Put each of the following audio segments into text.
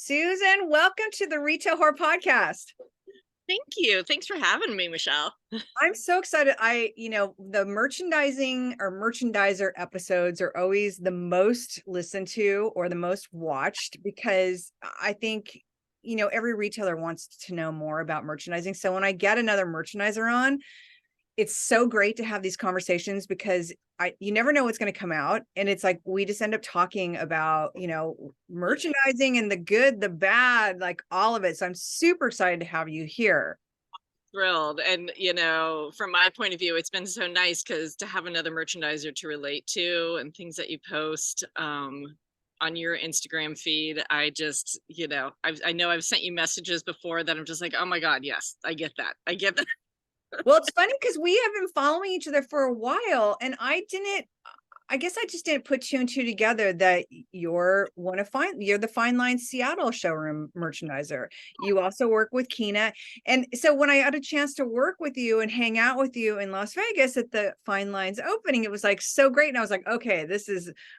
Susan, welcome to the Retail Whore Podcast. Thank you. Thanks for having me, Michelle. I'm so excited. The merchandising or merchandiser episodes are always the most listened to or the most watched because I think, every retailer wants to know more about merchandising. So when I get another merchandiser on, it's so great to have these conversations because you never know what's going to come out. And it's like, we just end up talking about, merchandising and the good, the bad, like all of it. So I'm super excited to have you here. Thrilled. And, from my point of view, it's been so nice because to have another merchandiser to relate to and things that you post on your Instagram feed, I just, I know I've sent you messages before that I'm just like, oh my God, yes, I get that. I get that. Well, it's funny because we have been following each other for a while, and I guess I just didn't put two and two together that you're the Fine Line Seattle showroom merchandiser. You also work with Kina. And so when I had a chance to work with you and hang out with you in Las Vegas at the Fine Lines opening, it was like so great. And I was like, okay,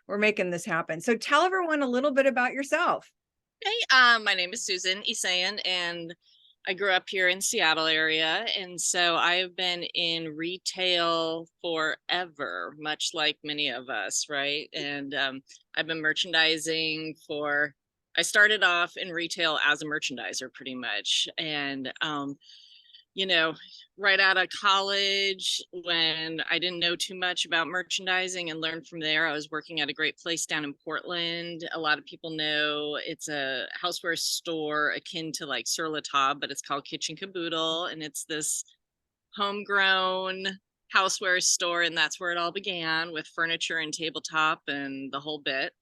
we're making this happen. So tell everyone a little bit about yourself. Hey, my name is Susan Isayan, and I grew up here in Seattle area. And so I've been in retail forever, much like many of us, right? And I've been merchandising I started off in retail as a merchandiser pretty much. And you know, right out of college when I didn't know too much about merchandising and learned from there. I was working at a great place down in Portland. A lot of people know it's a houseware store akin to like Sur La Table, but it's called Kitchen Caboodle. And it's this homegrown houseware store. And that's where it all began, with furniture and tabletop and the whole bit.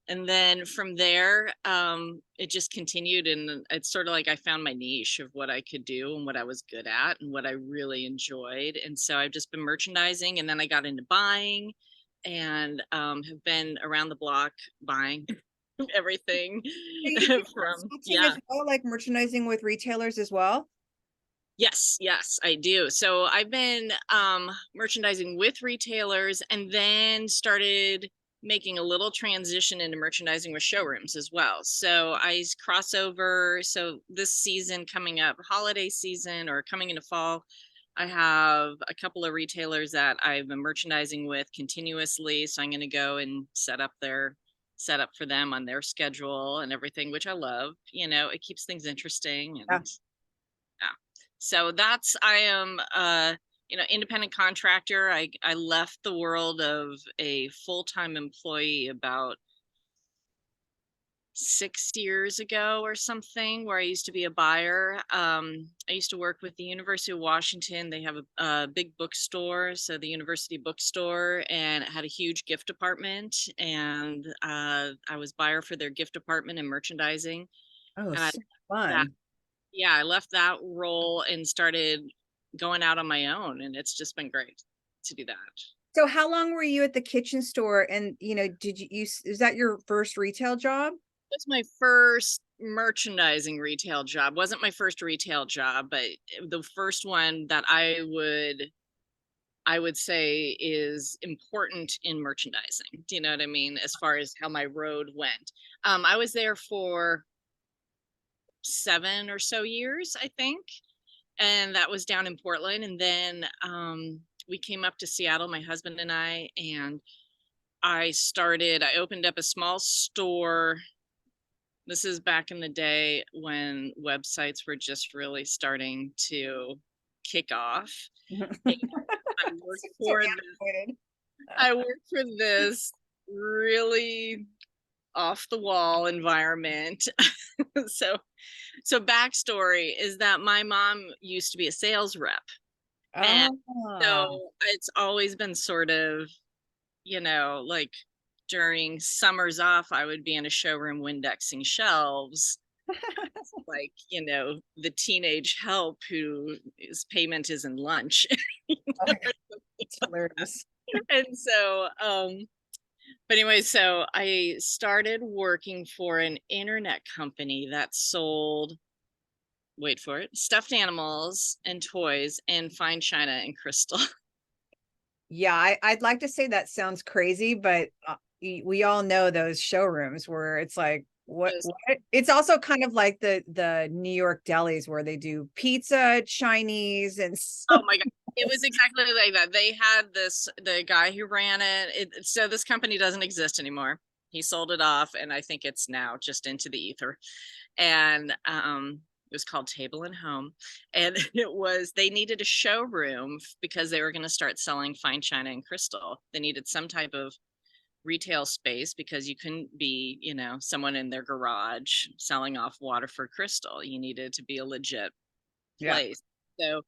And then from there, it just continued, and it's sort of like I found my niche of what I could do and what I was good at and what I really enjoyed. And so I've just been merchandising, and then I got into buying, and have been around the block buying everything You do from consulting as well, like merchandising with retailers as well. Yes, I do. So I've been merchandising with retailers, and then started making a little transition into merchandising with showrooms as well. So I cross over. So this season coming up, holiday season or coming into fall, I have a couple of retailers that I've been merchandising with continuously. So I'm going to go and set up for them on their schedule and everything, which I love. It keeps things interesting. Yeah. And yeah. So I am independent contractor. I left the world of a full-time employee about 6 years ago or something, where I used to be a buyer. I used to work with the University of Washington. They have a big bookstore, so the University Bookstore, and it had a huge gift department. And I was buyer for their gift department and merchandising. Oh, And I so that fun. yeah, I left that role and started going out on my own, and it's just been great to do that. So how long were you at the kitchen store? And, is that your first retail job? It was my first merchandising retail job. Wasn't my first retail job, but the first one that I would say is important in merchandising. Do you know what I mean? As far as how my road went. I was there for 7 or so years, I think. And that was down in Portland. And then we came up to Seattle, my husband and and I opened up a small store. This is back in the day when websites were just really starting to kick off. And I worked So for antiquated. I worked for this really off the wall environment. so so backstory is that my mom used to be a sales rep. And Oh, so it's always been sort of, like during summers off, I would be in a showroom Windexing shelves, like, the teenage help whose payment is in lunch. it's hilarious. And so, but anyway, so I started working for an internet company that sold, wait for it, stuffed animals and toys and fine china and crystal. Yeah, I'd like to say that sounds crazy, but we all know those showrooms where it's like Just, what? It's also kind of like the New York delis where they do pizza, Chinese, and oh my God. It was exactly like that. They had the guy who ran so this company doesn't exist anymore. He sold it off, and I think it's now just into the ether. And it was called Table and Home. And they needed a showroom because they were going to start selling fine china and crystal. They needed some type of retail space because you couldn't be, someone in their garage selling off Waterford crystal. You needed to be a legit yeah. place. So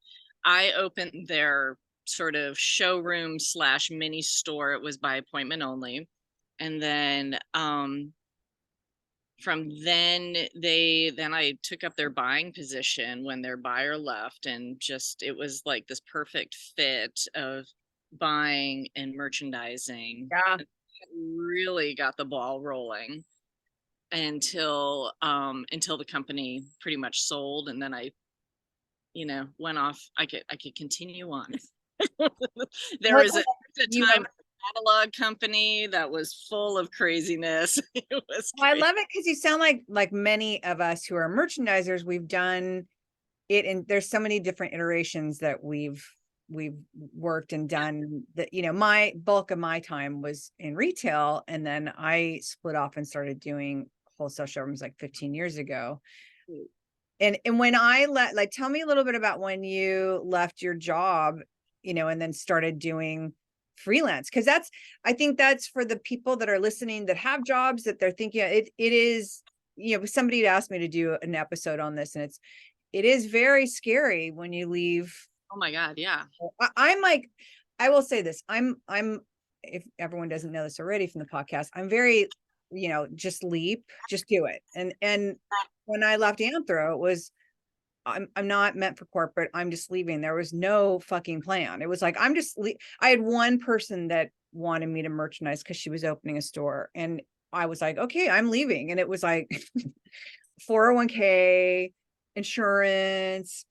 I opened their sort of showroom slash mini store. It was by appointment only. And then from then I took up their buying position when their buyer left, and just it was like this perfect fit of buying and merchandising. Yeah. Really got the ball rolling until the company pretty much sold, and then I went off. I could continue on. there What was a, a you time catalog company that was full of craziness. It was Well, I crazy. love it because you sound like many of us who are merchandisers. We've done it, and there's so many different iterations that we've worked and done. That my bulk of my time was in retail, and then I split off and started doing wholesale showrooms like 15 years ago. And when I tell me a little bit about when you left your job, and then started doing freelance, because I think that's for the people that are listening that have jobs that they're thinking it is, somebody had asked me to do an episode on this, and it is very scary when you leave. Oh my God, yeah. I'm like, I will say this, I'm if everyone doesn't know this already from the podcast, I'm very, just leap, just do it. And when I left Anthro, it was, I'm not meant for corporate. I'm just leaving. There was no fucking plan. It was like, I had one person that wanted me to merchandise because she was opening a store. And I was like, okay, I'm leaving. And it was like 401k, insurance,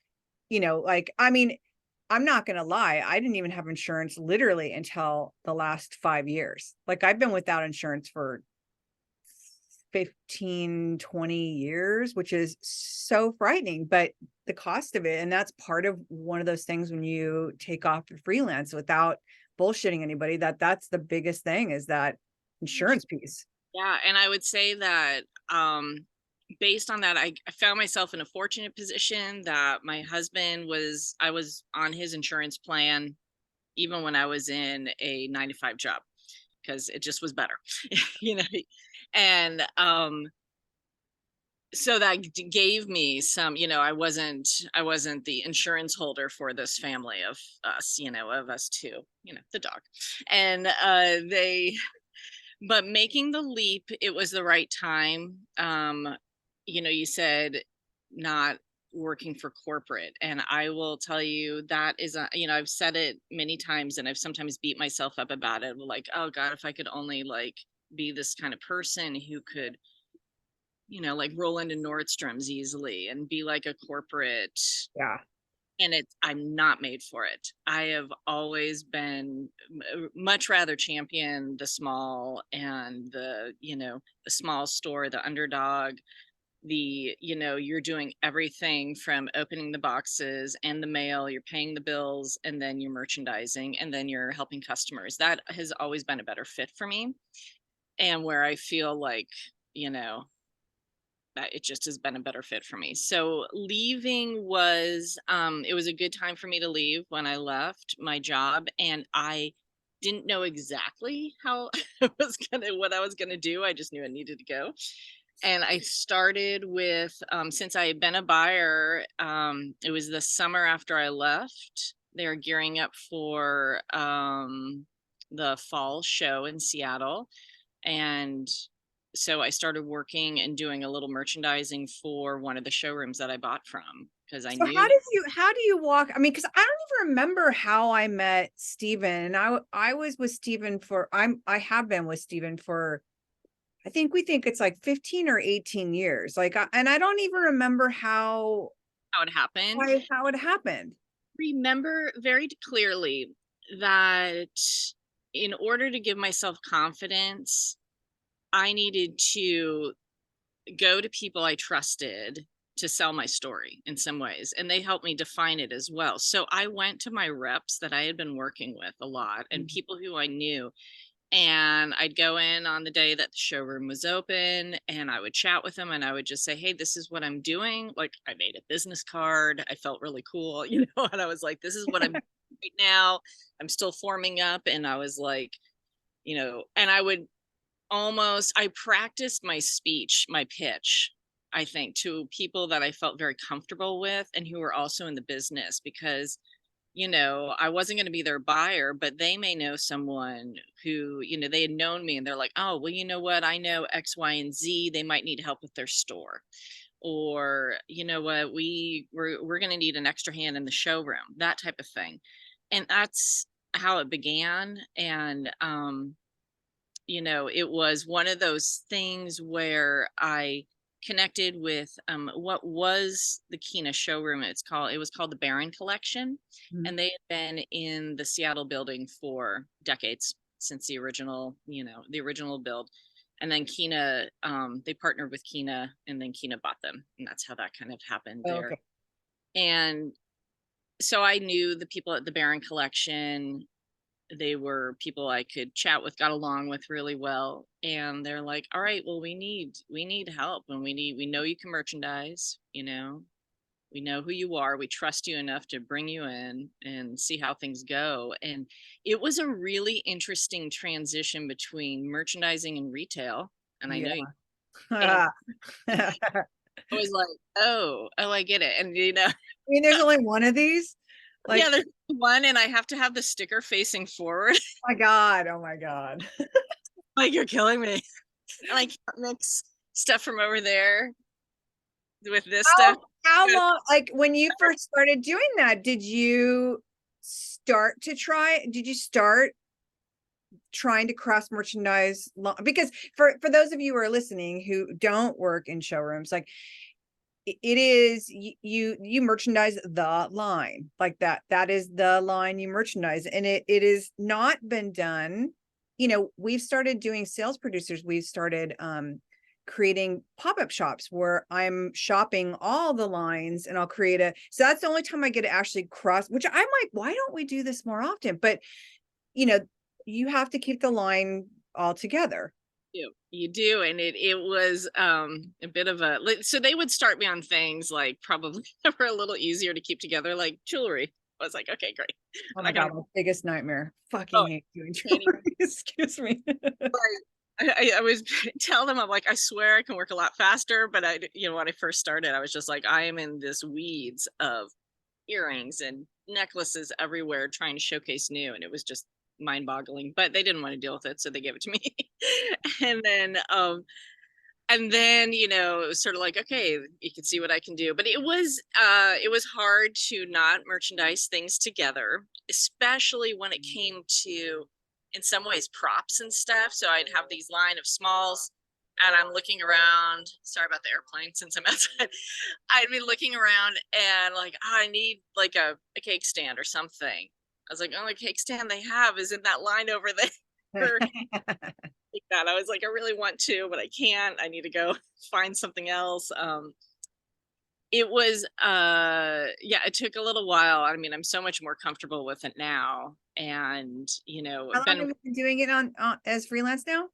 like, I mean, I'm not going to lie. I didn't even have insurance literally until the last 5 years. Like, I've been without insurance for 15, 20 years, which is so frightening, but the cost of it, and that's part of one of those things when you take off freelance without bullshitting anybody, that's the biggest thing, is that insurance piece. Yeah, and I would say that based on that, I found myself in a fortunate position that my husband I was on his insurance plan even when I was in a 9 to 5 job because it just was better, you know. And so that gave me some, I wasn't the insurance holder for this family of us, of us two, the dog. And but making the leap, it was the right time. You said not working for corporate, and I will tell you that is I've said it many times, and I've sometimes beat myself up about it, like, oh God, if I could only like be this kind of person who could like roll into Nordstrom's easily and be like a corporate. Yeah. And I'm not made for it. I have always been much rather champion the small and the small store, the underdog, you're doing everything from opening the boxes and the mail, you're paying the bills, and then you're merchandising, and then you're helping customers. That has always been a better fit for me, and where I feel like, that it just has been a better fit for me. So leaving was it was a good time for me to leave when I left my job, and I didn't know exactly how what I was gonna do. I just knew I needed to go. And I started with since I had been a buyer, it was the summer after I left. They were gearing up for the fall show in Seattle, and so I started working and doing a little merchandising for one of the showrooms that I bought from, because I So knew. how do you walk? I mean, because I don't even remember how I met Stephen. And I was with Stephen I have been with Stephen for, I think we think it's like 15 or 18 years. Like, and I don't even remember How it happened. how it happened. Remember very clearly that in order to give myself confidence, I needed to go to people I trusted to sell my story in some ways, and they helped me define it as well. So I went to my reps that I had been working with a lot and Mhm. people who I knew, and I'd go in on the day that the showroom was open and I would chat with them and I would just say, hey, this is what I'm doing. Like, I made a business card, I felt really cool, and I was like, this is what I'm doing right now. I'm still forming up. And I was like, and I would I practiced my speech, my pitch, I think, to people that I felt very comfortable with and who were also in the business, because I wasn't going to be their buyer, but they may know someone who, they had known me and they're like, oh, well, you know what? I know X, Y, and Z. They might need help with their store. Or, you know what, we're going to need an extra hand in the showroom, that type of thing. And that's how it began. And it was one of those things where I connected with what was the Kina showroom. It was called the Baron Collection, Mhm. and they had been in the Seattle building for decades, since the original build. And then Kina, they partnered with Kina, and then Kina bought them, and that's how that kind of happened Oh, there. okay. And so I knew the people at the Baron Collection. They were people I could chat with, got along with really well. And they're like, all right, well, we need help, and we know you can merchandise, we know who you are. We trust you enough to bring you in and see how things go. And it was a really interesting transition between merchandising and retail. And I know you, and Yeah. I I was like, oh, I get it. And mean, there's only one of these. Like, yeah, there's one, and I have to have the sticker facing forward. oh my God. Oh my God. Like, you're killing me. And I can't mix stuff from over there with this stuff. How long, like when you first started doing that, did you start trying to cross merchandise? Because for those of you who are listening who don't work in showrooms, like it is you merchandise the line like that is the line you merchandise, and it is not been done. We've started doing sales producers, we've started creating pop-up shops where I'm shopping all the lines, and I'll create so that's the only time I get to actually cross, which I'm like, why don't we do this more often? But you know you have to keep the line all together. You do. And it was a bit of so they would start me on things like probably that were a little easier to keep together, like jewelry. I was like, okay, great. Oh I'm not my gonna God, my biggest nightmare. oh Fucking hate doing can't jewelry. Excuse me. I was tell them, I'm like, I swear I can work a lot faster, but when I first started, I was just like, I am in this weeds of earrings and necklaces everywhere trying to showcase new, and it was just mind-boggling. But they didn't want to deal with it, so they gave it to me. and then it was sort of like, okay, you can see what I can do. But it was hard to not merchandise things together, especially when it came to, in some ways, props and stuff. So I'd have these line of smalls, and I'm looking around. Sorry about the airplane, since I'm outside. I'd be looking around and like, oh, I need like a cake stand or something. I was like, oh, the cake stand they have is in that line over there. Like that. I was like, I really want to, but I can't. I need to go find something else. It was yeah, it took a little while. I mean, I'm so much more comfortable with it now. And, How long been have you been doing it on as freelance now?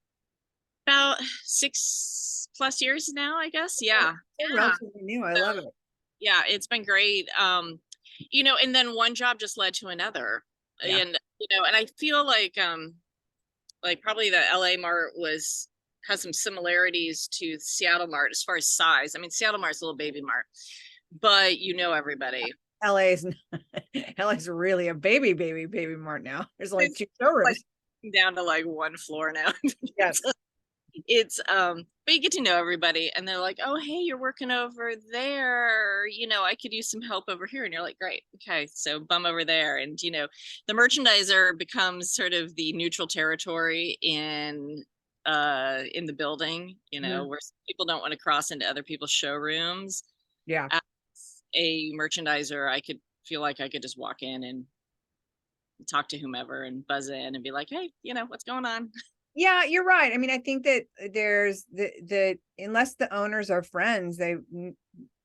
about 6+ years now, I guess. Oh, Yeah. still Yeah. relatively new. I So, love it. yeah, it's been great. And then one job just led to another. Yeah. And, and I feel like probably the LA Mart has some similarities to Seattle Mart as far as size. I mean, Seattle Mart's a little baby mart, but everybody. LA's LA's really a baby mart now. There's only It's two like showrooms. down to like one floor now. Yes. It's but you get to know everybody, and they're like, oh, hey, you're working over there, I could use some help over here. And you're like, great, okay, so bum over there. And the merchandiser becomes sort of the neutral territory in the building, Mhm. where people don't want to cross into other people's showrooms. Yeah. As a merchandiser, I could feel like I could just walk in and talk to whomever and buzz in and be like, hey, what's going on? Yeah, you're right. I mean, I think that there's the unless the owners are friends,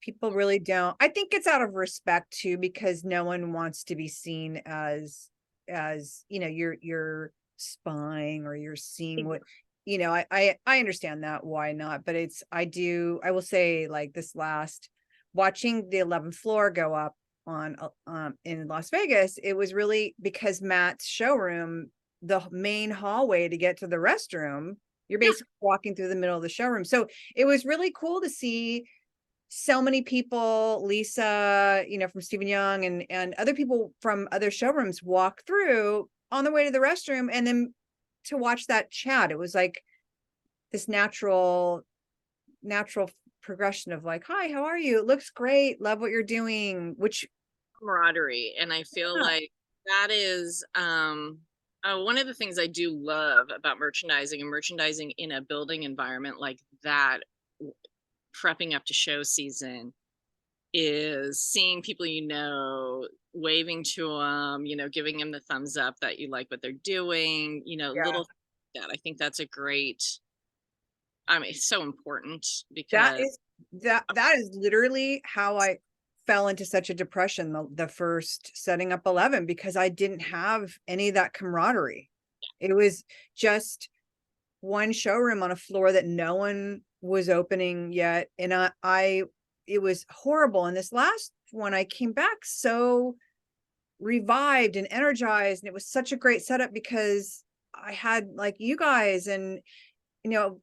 people really don't. I think it's out of respect too, because no one wants to be seen as you're spying or you're seeing what I understand that, why not? But I will say, like, this last watching the 11th floor go up on in Las Vegas, it was really because Matt's showroom, the main hallway to get to the restroom, you're Yeah. basically walking through the middle of the showroom. So it was really cool to see so many people, Lisa, from Stephen Young, and other people from other showrooms walk through on the way to the restroom, and then to watch that chat. It was like this natural progression of like, hi, how are you? It looks great. Love what you're doing. Which, Camaraderie, and I feel yeah, like that is one of the things I do love about merchandising, and merchandising in a building environment like that, prepping up to show season, is seeing people, waving to them, giving them the thumbs up that you like what they're doing, yeah. little that. I think that's a great, I mean, it's so important That because is that is literally how I fell into such a depression the first setting up 11, because I didn't have any of that camaraderie. It was just one showroom on a floor that no one was opening yet, and I it was horrible. And this last one, I came back so revived and energized, and it was such a great setup because I had like you guys, and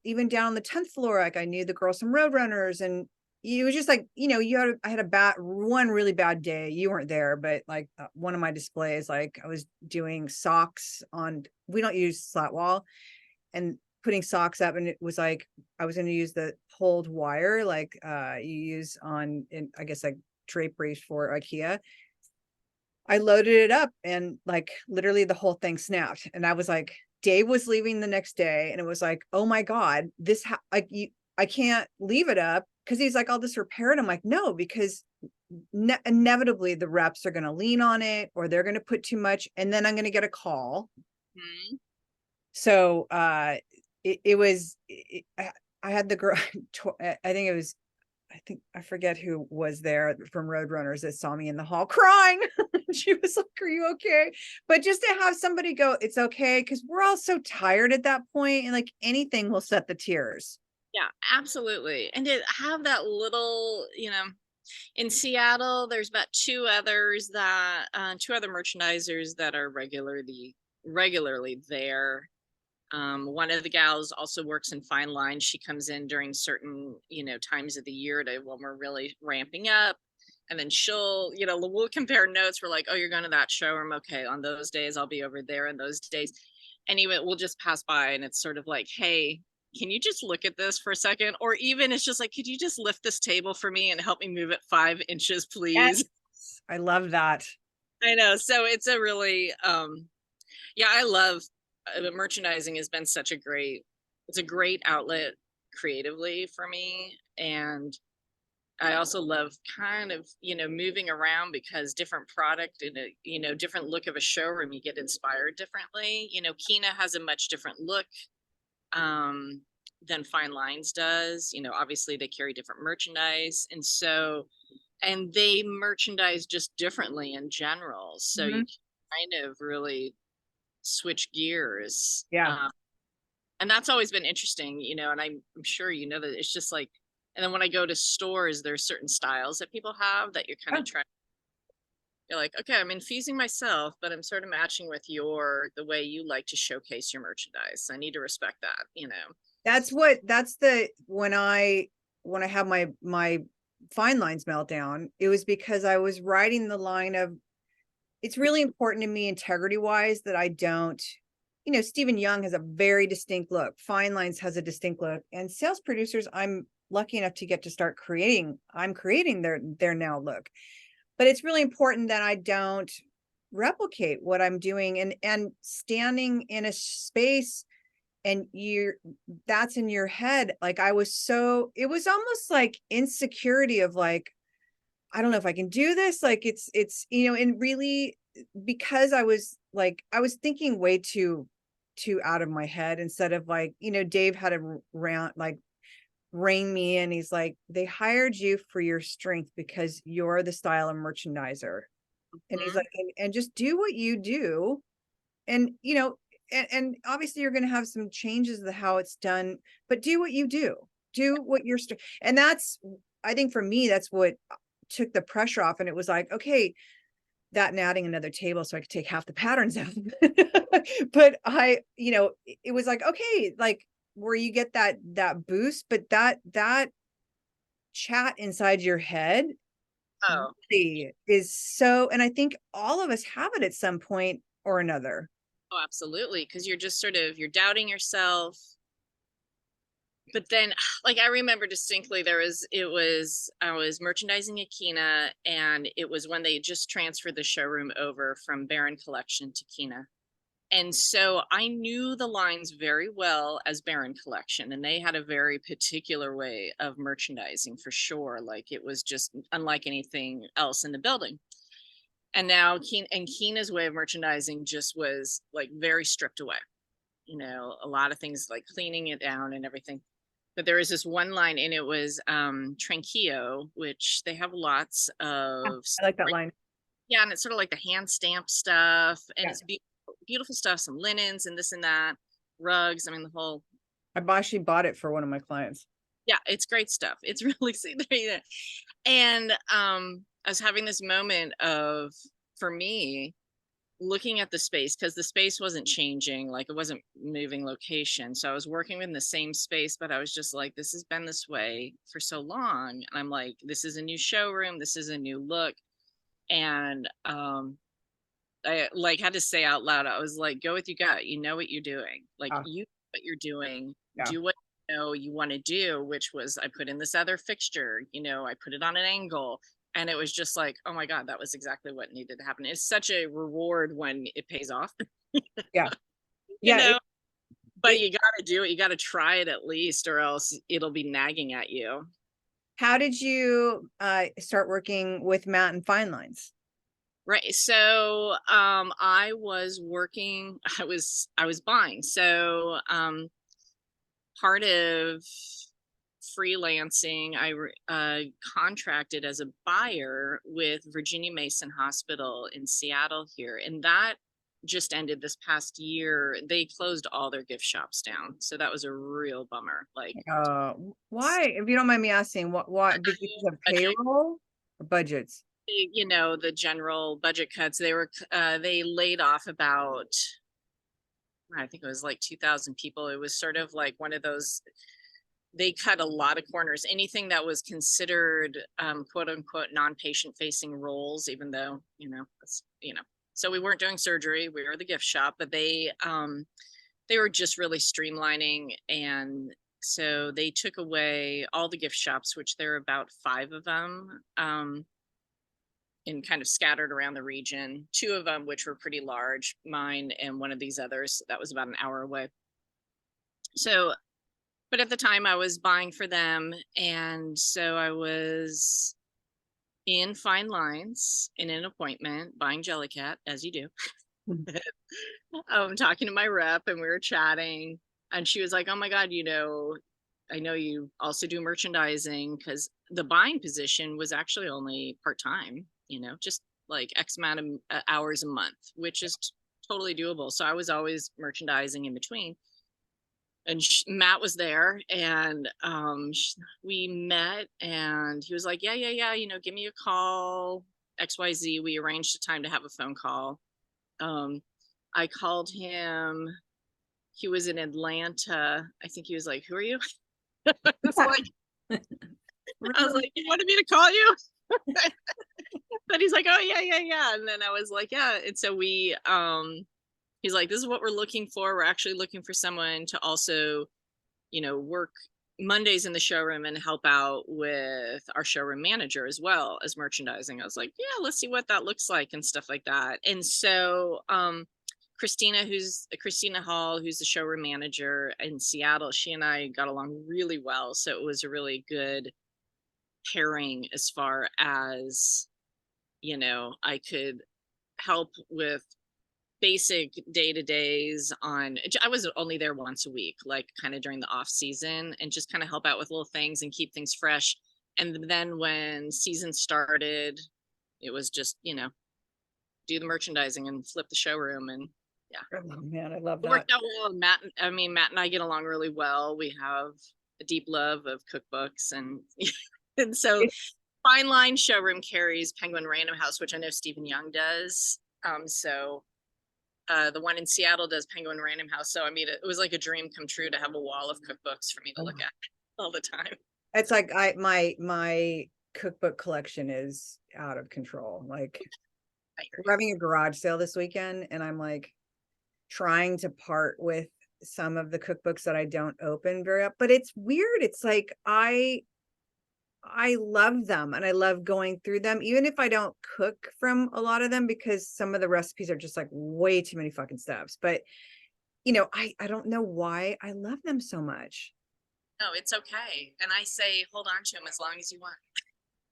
even down on the 10th floor, like I knew the girls from Roadrunners, and it was just like, I had one really bad day. You weren't there, but like one of my displays, like I was doing socks on, we don't use slat wall, and putting socks up, and it was like, I was going to use the pulled wire, like you use I guess like draperies for IKEA. I loaded it up, and like literally the whole thing snapped. And I was like, Dave was leaving the next day, and it was like, oh my God, I can't leave it up, because he's like, I'll just repair it. I'm like, no, because inevitably the reps are going to lean on it, or they're going to put too much, and then I'm going to get a call. Mhm. So it was, I had the girl, I think it was, I forget who was there from Roadrunners that saw me in the hall crying. She was like, are you okay? But just to have somebody go, it's okay, because we're all so tired at that point, and like anything will set the tears. Yeah, absolutely. And to have that little, in Seattle, there's about two other merchandisers that are regularly there. One of the gals also works in fine line. She comes in during certain, times of the year to when we're really ramping up. And then we'll compare notes. We're like, oh, you're going to that showroom. Okay. On those days, I'll be over there in those days. And even we'll just pass by, and it's sort of like, hey, can you just look at this for a second? Or even it's just like, could you just lift this table for me and help me move it 5 inches, Yes. please? I love that. I know. So it's a really, yeah, I love merchandising has been it's a great outlet creatively for me. And I also love kind of, moving around, because different product and a, different look of a showroom, you get inspired differently. Kina has a much different look um, than Fine Lines does. Obviously they carry different merchandise. And they merchandise just differently in general. So you Mhm. can kind of really switch gears. Yeah. And that's always been interesting, and I'm sure that it's just like, and then when I go to stores, there's certain styles that people have that you're kind of Yeah. trying, you're like, okay, I'm infusing myself, but I'm sort of matching with the way you like to showcase your merchandise. I need to respect that. That's the when I have my fine lines meltdown, it was because I was writing the line of, it's really important to me integrity wise that I don't, Stephen Young has a very distinct look. Fine Lines has a distinct look, and sales producers, I'm lucky enough to get to start I'm creating their now look. But it's really important that I don't replicate what I'm doing, and standing in a space, and that's in your head. Like it was almost like insecurity of like, I don't know if I can do this. Like and really, because I was thinking way too too out of my head, instead of like, Dave had a round, like, rein me in. He's like, they hired you for your strength because you're the style of merchandiser. And he's Mhm. like, and just do what you do. And, and obviously you're going to have some changes of how it's done, but do what you do. Do what you're, and that's, I think for me, that's what took the pressure off. And it was like, okay, that and adding another table so I could take half the patterns out. But it was like, okay, like where you get that boost, but that chat inside your head Oh, really is so, and I think all of us have it at some point or another. oh, absolutely. Because you're just sort of, you're doubting yourself. But then, like, I remember distinctly, I was merchandising Akina, and it was when they just transferred the showroom over from Baron Collection to Kina. And so I knew the lines very well as Baron Collection, and they had a very particular way of merchandising for sure. Like, it was just unlike anything else in the building. And now Kina's way of merchandising just was like very stripped away. A lot of things like cleaning it down and everything. But there was this one line, and it was Tranquillo, which they have lots Yeah, of, I like that line. yeah, and it's sort of like the hand stamp stuff, and Yeah. it's beautiful stuff, some linens and this and that, rugs. I mean, the whole, Actually bought it for one of my clients. yeah, it's great stuff. It's really, see, there you go. And I was having this moment of, for me, looking at the space, because the space wasn't changing, like it wasn't moving location. So I was working in the same space, but I was just like, this has been this way for so long. And I'm like, this is a new showroom, this is a new look. And I like had to say out loud, I was like, go with your gut. You know what you're doing. Like, Yeah. you know what you're doing. Yeah. Do what you know you want to do, which was, I put in this other fixture, I put it on an angle. And it was just like, oh my God, that was exactly what needed to happen. It's such a reward when it pays off, Yeah. you Yeah. know, but It you got to do it. You got to try it at least, or else it'll be nagging at you. How did you start working with Matt and Fine Lines? Right. So I was working, I was buying. So part of freelancing, I contracted as a buyer with Virginia Mason Hospital in Seattle here, and that just ended this past year. They closed all their gift shops down, so that was a real bummer. Like, Uh, why, if you don't mind me asking, why, because of budget, payroll or budgets? the general budget cuts. They laid off about, I think it was like 2,000 people. It was sort of like one of those, they cut a lot of corners. Anything that was considered quote unquote non-patient facing roles, even though, so we weren't doing surgery, we were the gift shop, but they were just really streamlining. And so they took away all the gift shops, which there are about 5 of them, and kind of scattered around the region. 2 of them, which were pretty large, mine and one of these others that was about an hour away. So, but at the time I was buying for them. And so I was in Fine Lines in an appointment buying Jellycat, as you do. Talking to my rep, and we were chatting, and she was like, oh my God, I know you also do merchandising, because the buying position was actually only part-time, just like X amount of hours a month, which is totally doable. So I was always merchandising in between. And Matt was there, and we met, and he was like, yeah, yeah, yeah, give me a call, XYZ. We arranged a time to have a phone call. um, I called him. He was in Atlanta. I think he was like, who are you? It's like, I was Really? like, you wanted me to call you? But he's like, oh yeah, yeah, yeah. And then I was like, yeah. And so he's like, this is what we're looking for. We're actually looking for someone to also, work Mondays in the showroom and help out with our showroom manager as well as merchandising. I was like, yeah, let's see what that looks like and stuff like that. And so Christina Hall, who's the showroom manager in Seattle, she and I got along really well. So it was a really good pairing as far as, I could help with basic day-to-days on. I was only there once a week, like kind of during the off season, and just kind of help out with little things and keep things fresh. And then when season started, it was just, do the merchandising and flip the showroom. And yeah, Oh man, I love it that. worked out well. Matt and I get along really well. We have a deep love of cookbooks, and and so Fine Line showroom carries Penguin Random House, which I know Stephen Young does. The one in Seattle does Penguin Random House. So I mean, it was like a dream come true to have a wall of cookbooks for me to look at all the time. It's like my cookbook collection is out of control. Like we're having a garage sale this weekend, and I'm like trying to part with some of the cookbooks that I don't open very up. But it's weird. It's like I love them and I love going through them, even if I don't cook from a lot of them, because some of the recipes are just like way too many fucking steps. But I don't know why I love them so much. No, it's okay. And I say, hold on to them as long as you want.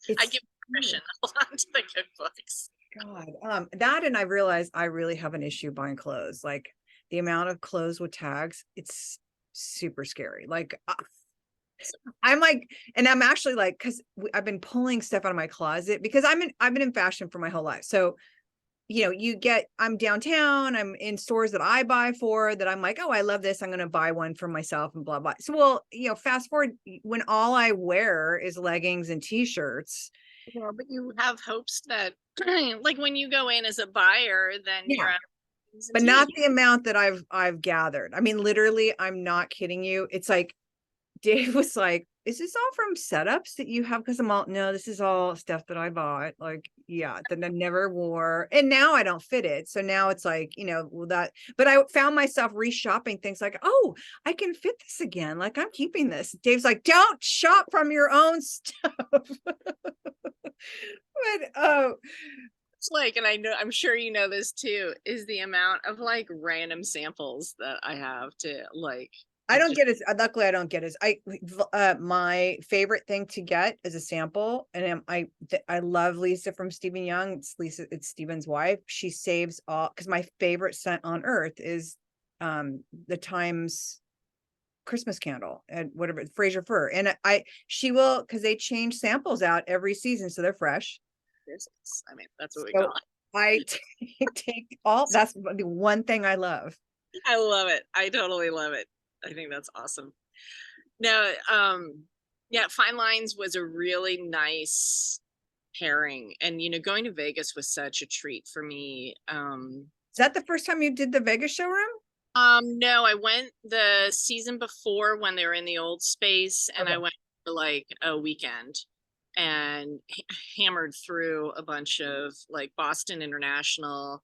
I It's give permission to hold on to the cookbooks. God, that, and I realized I really have an issue buying clothes. Like the amount of clothes with tags, it's super scary. Like I'm like, and I'm actually like, because I've been pulling stuff out of my closet because I've been in fashion for my whole life. So I'm downtown, I'm in stores that I buy for that I'm like, oh, I love this, I'm going to buy one for myself and blah, blah. So, well, fast forward when all I wear is leggings and t-shirts. Yeah, but you have hopes that, like, when you go in as a buyer, then Yeah. you're at But not the amount that I've gathered. I mean, literally, I'm not kidding you. It's like Dave was like, is this all from setups that you have? Because I'm all, no, this is all stuff that I bought. Like, yeah, that I never wore. And now I don't fit it. So now it's like, but I found myself reshopping things like, oh, I can fit this again. Like, I'm keeping this. Dave's like, don't shop from your own stuff. But, oh, it's like, and I'm sure you know this too, is the amount of like random samples that I have to like. I don't get as luckily I don't get as my favorite thing to get is a sample, and I love Lisa from Stephen Young. It's Stephen's wife. She saves all, because my favorite scent on earth is the Times Christmas candle and whatever, Fraser Fir, and she will, because they change samples out every season so they're fresh. I mean, that's what we So call it. I take all, that's the one thing I love. I love it. I totally love it. I think that's awesome. No, yeah, Fine Lines was a really nice pairing, and going to Vegas was such a treat for me. Is that the first time you did the Vegas showroom? No, I went the season before when they were in the old space, and Okay. I went for like a weekend and hammered through a bunch of like Boston International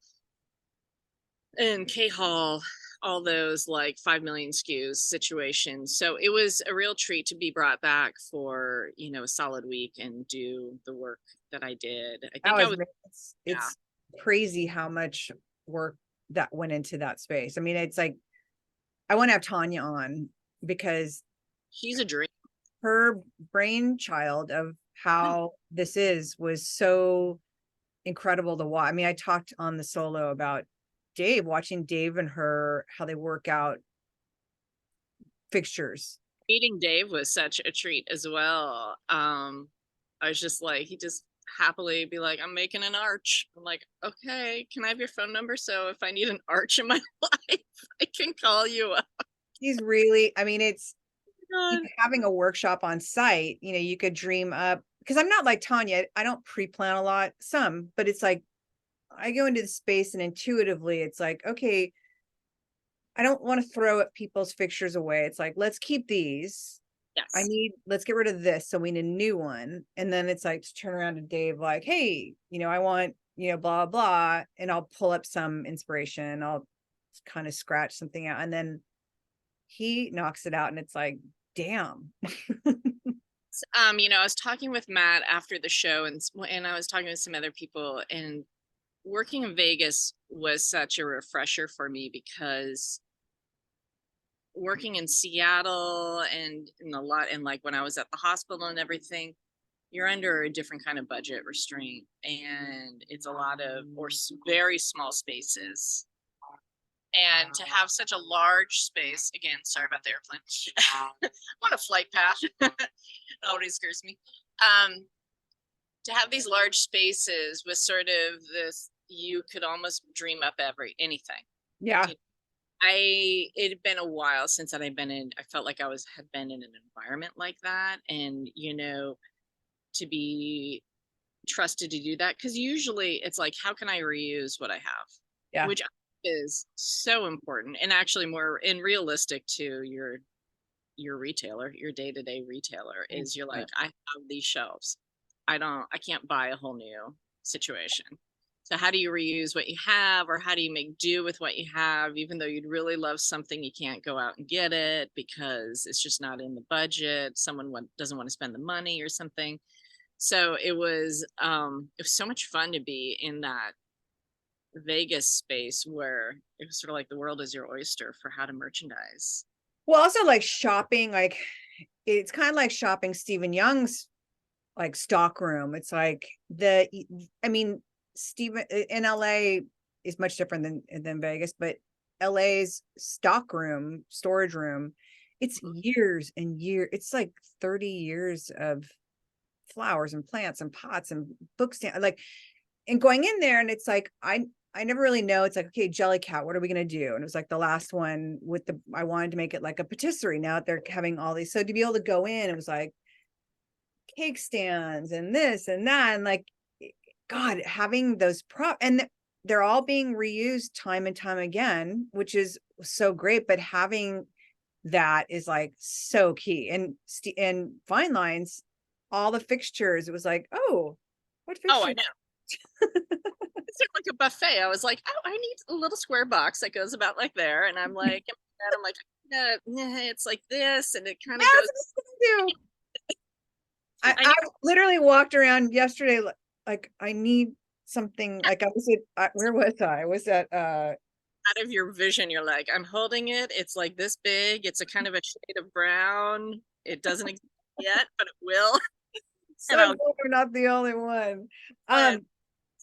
and K Hall, all those like 5 million SKUs situations. So it was a real treat to be brought back for, a solid week and do the work that I did. I think I was, yeah, It's crazy how much work that went into that space. I mean, it's like, I want to have Tanya on because she's a dream. her brainchild of how this was so incredible to watch. I mean, I talked on the solo about watching Dave and her, how they work out fixtures. Meeting Dave was such a treat as well. I was just like, he just happily be like, I'm making an arch. I'm like, okay, can I have your phone number? So if I need an arch in my life, I can call you up. He's really, I mean, it's God. having a workshop on site, you could dream up, because I'm not like Tanya. I don't pre-plan a lot, but it's like I go into the space and intuitively it's like, okay, I don't want to throw at people's fixtures away. It's like, let's keep these. Yes. Let's get rid of this. So we need a new one. And then it's like to turn around to Dave, like, hey, I want, blah, blah. And I'll pull up some inspiration. I'll kind of scratch something out. And then he knocks it out. And it's like, damn. I was talking with Matt after the show, and I was talking with some other people, and working in Vegas was such a refresher for me because working in Seattle and in a lot, and like when I was at the hospital and everything, you're under a different kind of budget restraint, and it's a lot of, or very small spaces. And to have such a large space, again, sorry about the airplane. What a flight path. Always scares me. To have these large spaces with sort of this, you could almost dream up anything. Yeah. It had been a while since I'd been in, I felt like had been in an environment like that. And, to be trusted to do that. Cause usually it's like, how can I reuse what I have? Yeah. Which is so important and actually more in realistic to your retailer, your day-to-day retailer is you're like, I have these shelves. I can't buy a whole new situation. So how do you reuse what you have, or how do you make do with what you have, even though you'd really love something, you can't go out and get it because it's just not in the budget. Someone doesn't want to spend the money or something. So it was so much fun to be in that Vegas space where it was sort of like the world is your oyster for how to merchandise. Well, also like shopping, like it's kind of like shopping Stephen Young's like stock room. It's like I mean, Stephen in LA is much different than Vegas, but LA's stock room, storage room, it's years and years. It's like 30 years of flowers and plants and pots and books, like, and going in there, and it's like I never really know. It's like, okay, Jellycat, what are we gonna do? And it was like the last one with I wanted to make it like a patisserie. Now they're having all these, so to be able to go in, it was like cake stands and this and that, and like, God, having those and they're all being reused time and time again, which is so great. But having that is like so key. And Fine Lines, all the fixtures, it was like, oh, what Oh, I fixtures? know. It's like a buffet. I was like, oh, I need a little square box that goes about like there. And I'm like, it's like this, and it kind of That's goes. what I'm gonna do. I I know. literally walked around yesterday like I need something. Like I was at where was I? I was at Out of your vision, you're like, I'm holding it. It's like this big. It's a kind of a shade of brown. It doesn't exist yet, but it will. so And I'll glad we're not the only one. but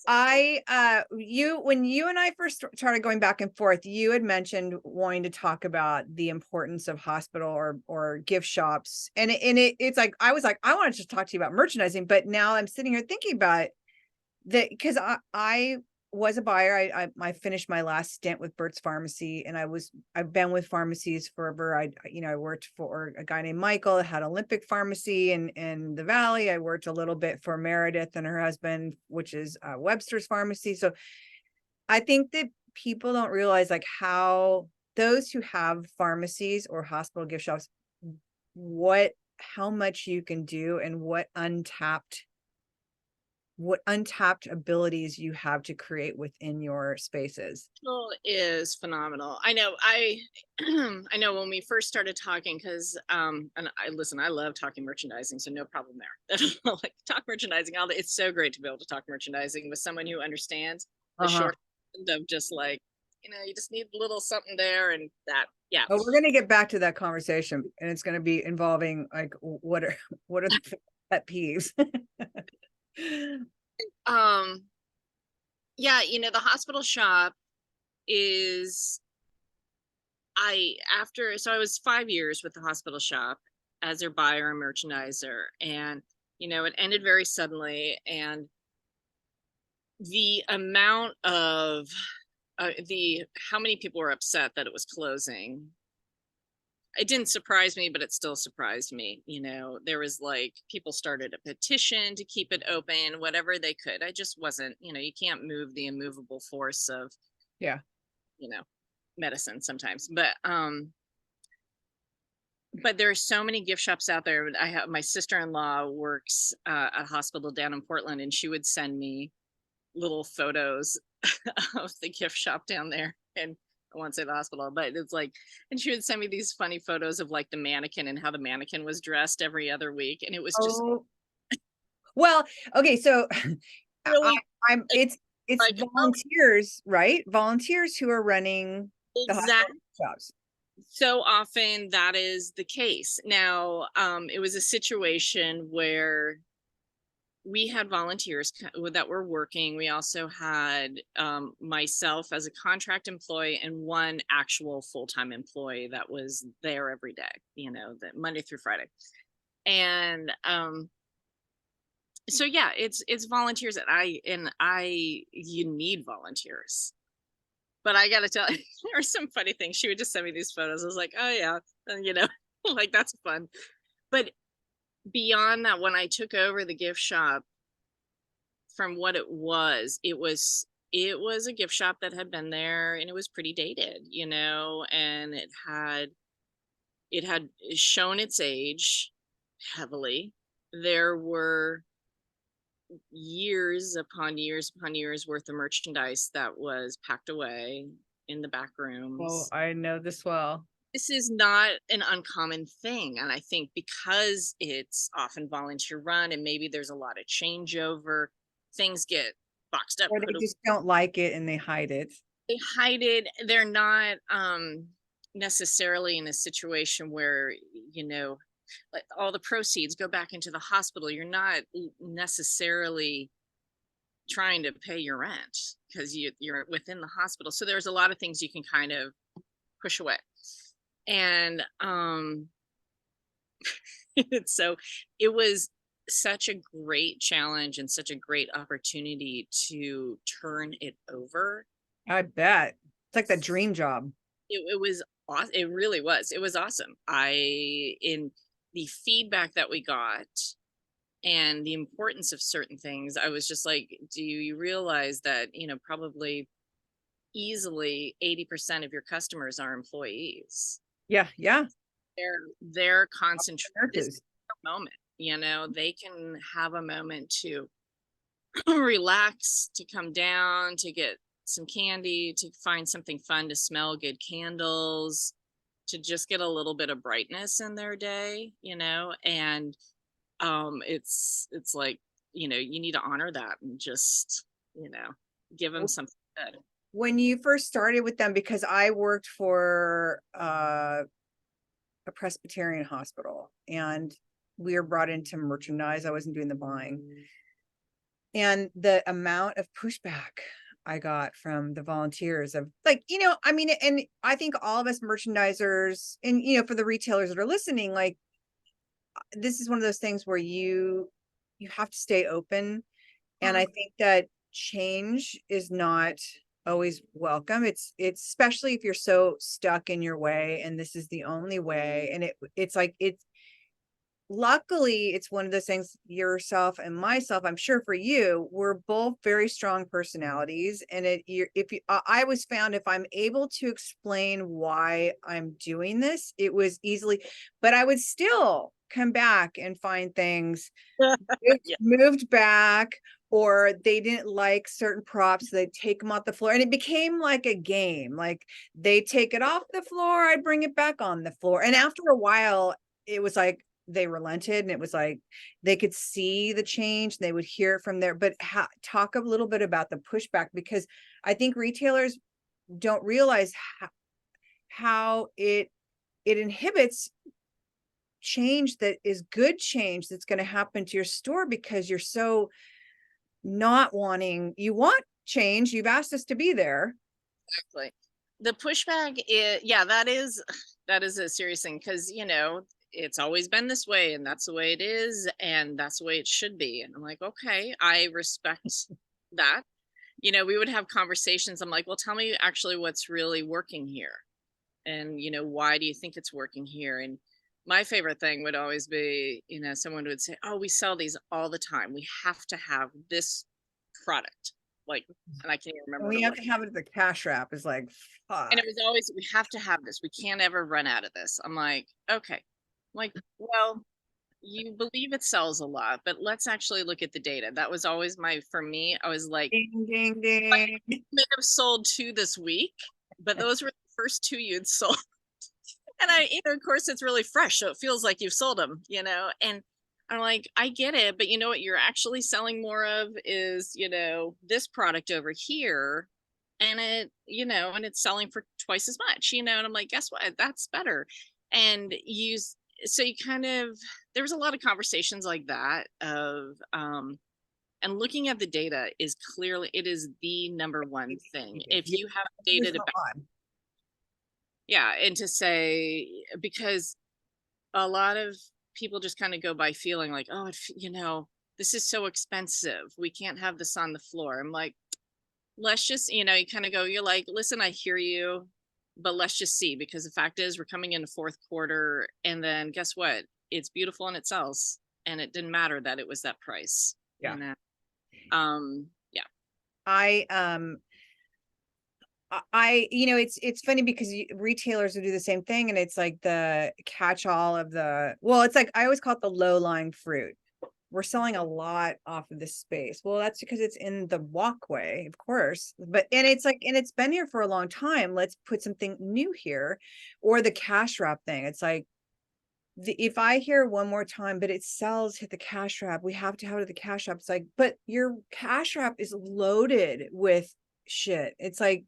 When you and I first started going back and forth, you had mentioned wanting to talk about the importance of hospital or gift shops. And it's like I was like, I wanted to talk to you about merchandising, but now I'm sitting here thinking about that because I was a buyer. I finished my last stint with Burt's Pharmacy, and I've been with pharmacies forever. I worked for a guy named Michael that had Olympic Pharmacy in the Valley. I worked a little bit for Meredith and her husband, which is Webster's Pharmacy. So I think that people don't realize like how those who have pharmacies or hospital gift shops, how much you can do and what untapped abilities you have to create within your spaces. is phenomenal. I know. I know when we first started talking, because and I love talking merchandising, so no problem there. Like talk merchandising all day. It's so great to be able to talk merchandising with someone who understands the Uh-huh. short end of just like, you just need a little something there and that. Yeah. But we're going to get back to that conversation, and it's going to be involving like what are the pet peeves. Um, yeah, the hospital shop is so I was 5 years with the hospital shop as their buyer and merchandiser, and it ended very suddenly, and the amount of the how many people were upset that it was closing, it didn't surprise me, but it still surprised me. There was like people started a petition to keep it open, whatever they could. I just wasn't, you can't move the immovable force of, Yeah. you know, medicine sometimes. But there are so many gift shops out there. I have my sister-in-law works at a hospital down in Portland, and she would send me little photos of the gift shop down there. And I won't say the hospital, but it's like, and she would send me these funny photos of like the mannequin and how the mannequin was dressed every other week. And it was just Oh, well, okay. So I, really I'm, it's like, oh, volunteers, right? Volunteers who are running the hospital exactly. shops. So often that is the case. Now, it was a situation where we had volunteers that were working. We also had myself as a contract employee and one actual full-time employee that was there every day, that Monday through Friday. And so yeah, it's volunteers, and you need volunteers. But I gotta tell you, there were some funny things. She would just send me these photos. I was like, oh yeah, and, like that's fun. But beyond that, when I took over the gift shop, from what it was a gift shop that had been there, and it was pretty dated, and it had shown its age heavily. There were years upon years upon years worth of merchandise that was packed away in the back Oh, rooms. I know this well. This is not an uncommon thing, and I think because it's often volunteer run and maybe there's a lot of changeover, things get boxed up, Or they just don't like it and they hide it. they hide it. They're not necessarily in a situation where, like all the proceeds go back into the hospital. You're not necessarily trying to pay your rent because you're within the hospital. So there's a lot of things you can kind of push away. And so it was such a great challenge and such a great opportunity to turn it over. I bet. It's like the dream job. It was awesome. It really was. It was awesome. In the feedback that we got and the importance of certain things, I was just like, do you realize that, probably easily 80% of your customers are employees? Yeah, yeah. Their concentration is Nurses. their moment. They can have a moment to relax, to come down, to get some candy, to find something fun to smell, good candles, to just get a little bit of brightness in their day, and it's like, you need to honor that and just, give them something good. When you first started with them, because I worked for a Presbyterian hospital and we were brought in to merchandise. I wasn't doing the buying. And the amount of pushback I got from the volunteers of like, I mean, and I think all of us merchandisers and, for the retailers that are listening, like this is one of those things where you have to stay open. And I think that change is not always welcome. It's especially if you're so stuck in your way and this is the only way. And it's like, it's luckily it's one of those things, yourself and myself, I'm sure for you, we're both very strong personalities. And I was found if I'm able to explain why I'm doing this, it was easily, but I would still come back and find things Yeah. moved back, or they didn't like certain props, so they'd take them off the floor. And it became like a game. Like they take it off the floor, I'd bring it back on the floor. And after a while, it was like they relented and it was like they could see the change, they would hear it from there. But talk a little bit about the pushback, because I think retailers don't realize how it inhibits change that is good change that's going to happen to your store, because you're so not wanting, you want change, you've asked us to be there. Exactly. The pushback is, yeah, that is a serious thing because, it's always been this way and that's the way it is and that's the way it should be. And I'm like, okay, I respect that. We would have conversations. I'm like, well, tell me actually what's really working here. And, why do you think it's working here? And my favorite thing would always be, someone would say, oh, we sell these all the time. We have to have this product. Like, and I can't even remember And what we it have was. to have it at the cash wrap is like, And fuck. it was always, we have to have this. We can't ever run out of this. I'm like, okay. I'm like, well, you believe it sells a lot, but let's actually look at the data. That was always for me, I was like, Ding, ding, like, ding. you may have sold 2 this week, but those were the first 2 you'd sold. And of course, it's really fresh, so it feels like you've sold them, and I'm like, I get it, but you know what you're actually selling more of is, this product over here, and and it's selling for twice as much, and I'm like, guess what? That's better. And so you kind of, there was a lot of conversations like that of, And looking at the data is clearly, it is the number one thing. If Yeah, you have there's data to no back, lie. yeah, and to say, because a lot of people just kind of go by feeling like, oh, this is so expensive. We can't have this on the floor. I'm like, let's just, you kind of go, you're like, listen, I hear you, but let's just see, because the fact is we're coming into fourth quarter, and then guess what? It's beautiful and it sells. And it didn't matter that it was that price, Yeah. Yeah. I it's funny because retailers will do the same thing, and it's like the catch-all of it's like I always call it the low-lying fruit. We're selling a lot off of this space. Well, that's because it's in the walkway, of course. And it's like, and it's been here for a long time. Let's put something new here. Or the cash wrap thing. It's like, if I hear one more time, but it sells, hit the cash wrap, we have to have it at the cash wrap. It's like, but your cash wrap is loaded with shit. It's like,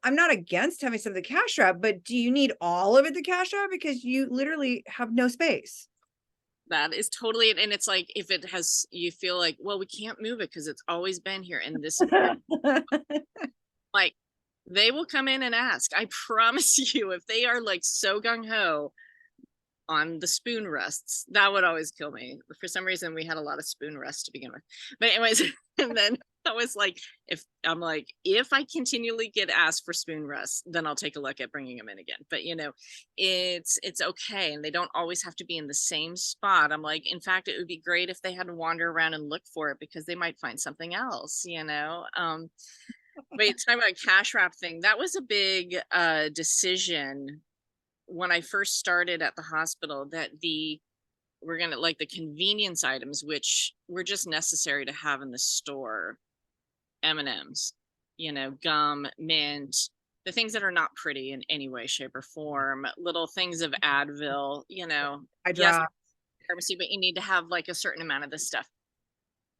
I'm not against having some of the cash wrap, but do you need all of it the cash wrap? Because you literally have no space. That is totally it. And it's like, if it has, you feel like, well, we can't move it because it's always been here. And this is where, like, they will come in and ask. I promise you, if they are like so gung-ho on the spoon rests, that would always kill me. For some reason, we had a lot of spoon rests to begin with. But anyways, and then I was like, if I continually get asked for spoon rests, then I'll take a look at bringing them in again. But it's okay, and they don't always have to be in the same spot. I'm like, in fact, it would be great if they had to wander around and look for it, because they might find something else. But it's talking about cash wrap thing. That was a big decision when I first started at the hospital, that we're gonna, like, the convenience items, which were just necessary to have in the store, M&Ms, gum, mint, the things that are not pretty in any way, shape, or form, little things of Advil, I yes, drop. pharmacy, but you need to have like a certain amount of this stuff.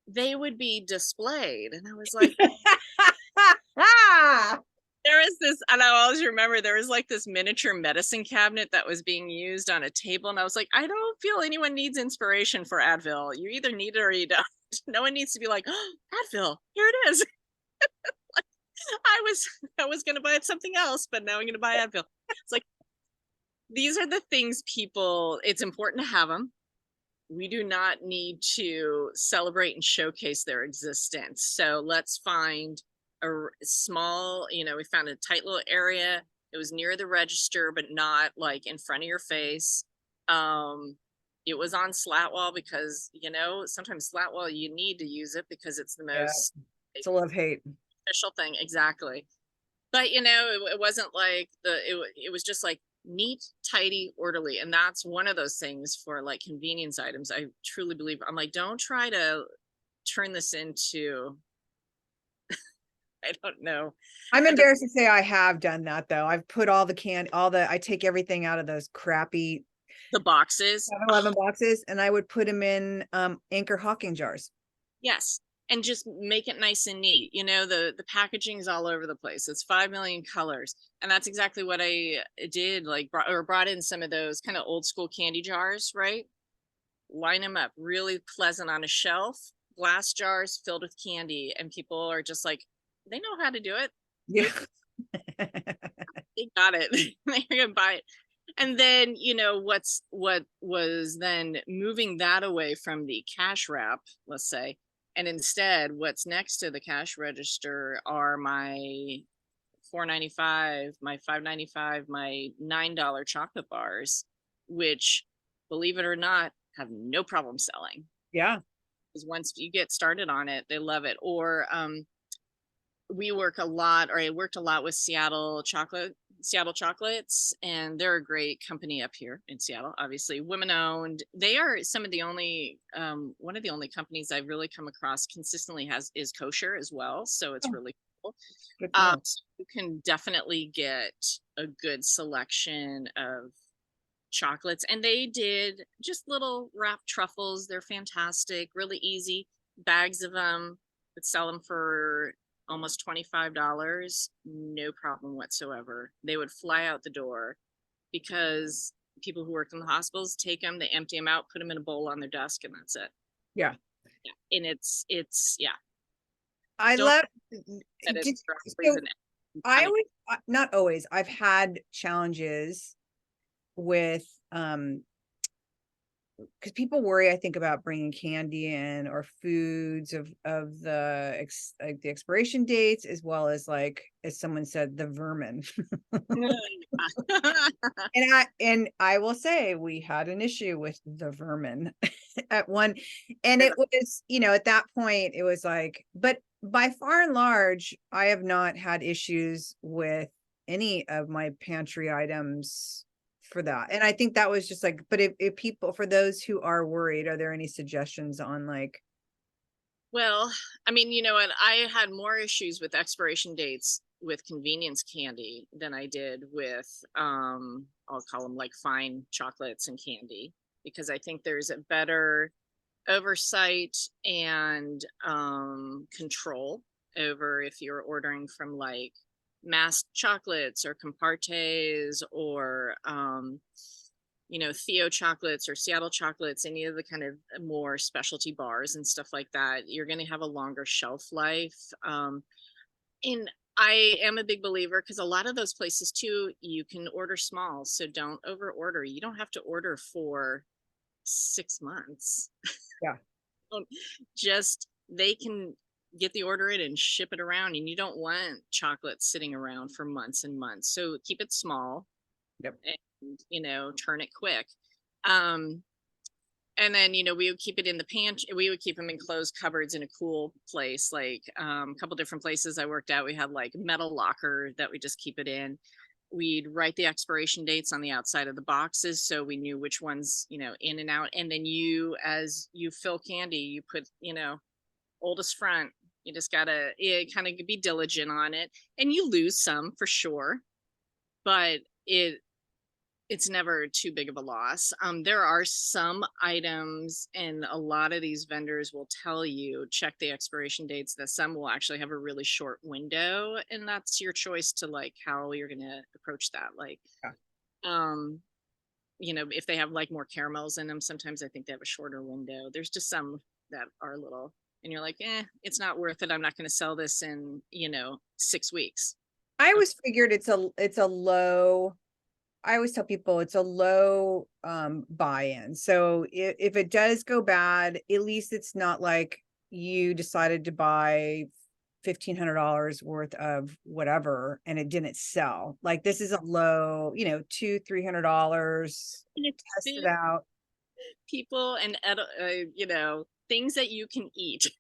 They would be displayed, and I was like, there is this, and I always remember there was like this miniature medicine cabinet that was being used on a table, and I was like, I don't feel anyone needs inspiration for Advil. You either need it or you don't. No one needs to be like, oh, Advil, here it is. I was gonna buy something else, but now I'm gonna buy Advil. It's like, these are the things people, it's important to have them. We do not need to celebrate and showcase their existence. So let's find a small, we found a tight little area. It was near the register, but not like in front of your face. It was on slat wall, because, sometimes slat wall, you need to use it because it's the Yeah, most it's a love hate. official thing. Exactly. But it wasn't like it was just like neat, tidy, orderly. And that's one of those things for like convenience items. I truly believe, I'm like, don't try to turn this into, I don't know. I'm I just, embarrassed to say I have done that though. I've put all the I take everything out of those crappy the boxes. 7-Eleven boxes, and I would put them in Anchor Hawking jars. Yes. And just make it nice and neat. The packaging is all over the place. It's 5 million colors. And that's exactly what I did, like brought in some of those kind of old school candy jars, right? Line them up really pleasant on a shelf, glass jars filled with candy, and people are just like, they know how to do it. Yeah. They got it. They're gonna buy it. And then, what was then moving that away from the cash wrap, let's say, and instead what's next to the cash register are my 4.95, my 5.95, my $9 chocolate bars, which, believe it or not, have no problem selling. Yeah. Because once you get started on it, they love it. Or we work a lot, or I worked a lot with Seattle Chocolates, and they're a great company up here in Seattle, obviously women owned. They are some of the only one of the only companies I've really come across consistently is kosher as well. So it's Oh, really cool. good to know. So you can definitely get a good selection of chocolates, and they did just little wrapped truffles. They're fantastic, really easy bags of them. Would sell them for almost $25, no problem whatsoever. They would fly out the door, because people who work in the hospitals take them, they empty them out, put them in a bowl on their desk, and that's it. Yeah. Yeah. And it's yeah. I Don't love, that it's did, so strawberries and I honey. always, not always, I've had challenges with, because people worry, I think, about bringing candy in or foods of like the expiration dates, as well as, like, as someone said, the vermin. And I will say we had an issue with the vermin at one, and it was, at that point it was like, but by far and large, I have not had issues with any of my pantry items for that. And I think that was just like, but if people, for those who are worried, are there any suggestions on, like, Well, I mean, you know what? I had more issues with expiration dates with convenience candy than I did with I'll call them like fine chocolates and candy, because I think there's a better oversight and control over if you're ordering from like mass chocolates or compartes or Theo chocolates or Seattle chocolates, any of the kind of more specialty bars and stuff like that. You're going to have a longer shelf life. And I am a big believer, because a lot of those places too, you can order small, so don't over order. You don't have to order for 6 months. yeah, Just they can get the order in and ship it around, and you don't want chocolate sitting around for months and months, so keep it small yep. and turn it quick. um and then we would keep it in the pantry. We would keep them in closed cupboards in a cool place, like a couple different places I worked at, we had like metal locker that we just keep it in. We'd write the expiration dates on the outside of the boxes, so we knew which ones in and out. And then as you fill candy, you put oldest front. You just gotta kind of be diligent on it, and you lose some for sure, but it's never too big of a loss. There are some items, and a lot of these vendors will tell you check the expiration dates, that some will actually have a really short window, and that's your choice to like how you're going to approach that. Like, Yeah. um, if they have like more caramels in them, sometimes I think they have a shorter window. There's just some that are little, and you're like, it's not worth it. I'm not going to sell this in, 6 weeks. I Okay. always figured it's a low, I always tell people it's a low buy-in. So if it does go bad, at least it's not like you decided to buy $1,500 worth of whatever and it didn't sell. Like, this is a low, $200-300, And it's test it food, out. people, and things that you can eat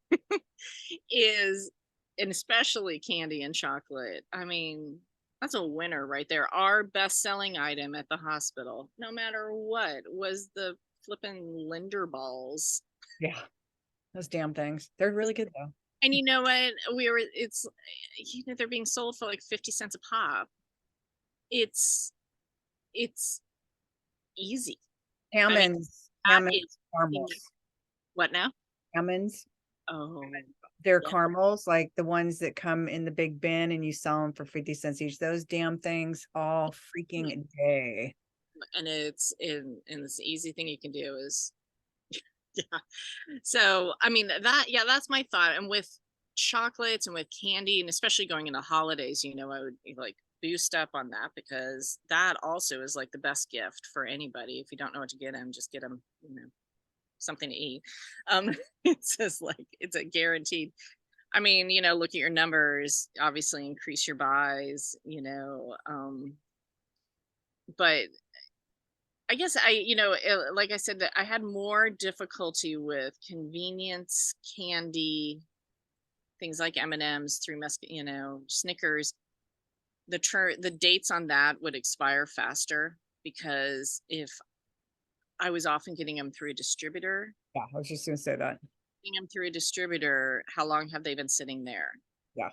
is, and especially candy and chocolate. I mean, that's a winner right there. Our best-selling item at the hospital, no matter what, was the flippin' Linder balls. Yeah, those damn things. They're really good though. And you know what? It's, they're being sold for like 50 cents a pop. It's, it's easy. I mean, Hammond's, that Hammond's is, caramels. what now? Hammond's, Oh, they're yeah. caramels, like the ones that come in the big bin and you sell them for 50 cents each. Those damn things all freaking day. And it's the easy thing you can do is, yeah. So I mean, that's my thought. And with chocolates and with candy, and especially going into holidays, I would like boost up on that, because that also is like the best gift for anybody. If you don't know what to get them, just get them something to eat. um it's just like, it's a guaranteed. I mean, look at your numbers, obviously increase your buys, but I guess like I said, that I had more difficulty with convenience candy, things like M&Ms, through Snickers. The dates on that would expire faster, because if I was often getting them through a distributor, Yeah, I was just gonna say that. how long have they been sitting there? Yeah.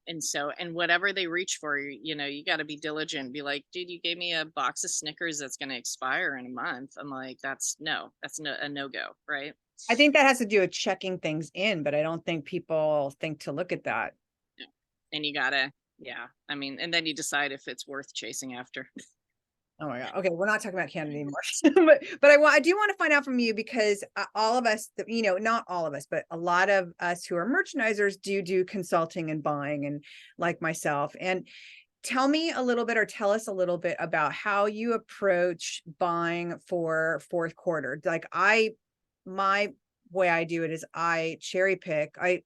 And so, and whatever they reach for, you got to be diligent. Be like, dude, you gave me a box of Snickers that's going to expire in a month. I'm like, that's a no-go, right? I think that has to do with checking things in, but I don't think people think to look at that. Yeah. And you gotta, yeah, I mean, and then you decide if it's worth chasing after. Oh my God. Okay. We're not talking about Canada anymore. But I do want to find out from you because all of us, not all of us, but a lot of us who are merchandisers do consulting and buying, and like myself. And tell me a little bit, or tell us a little bit about how you approach buying for fourth quarter. Like my way I do it is I cherry pick. I've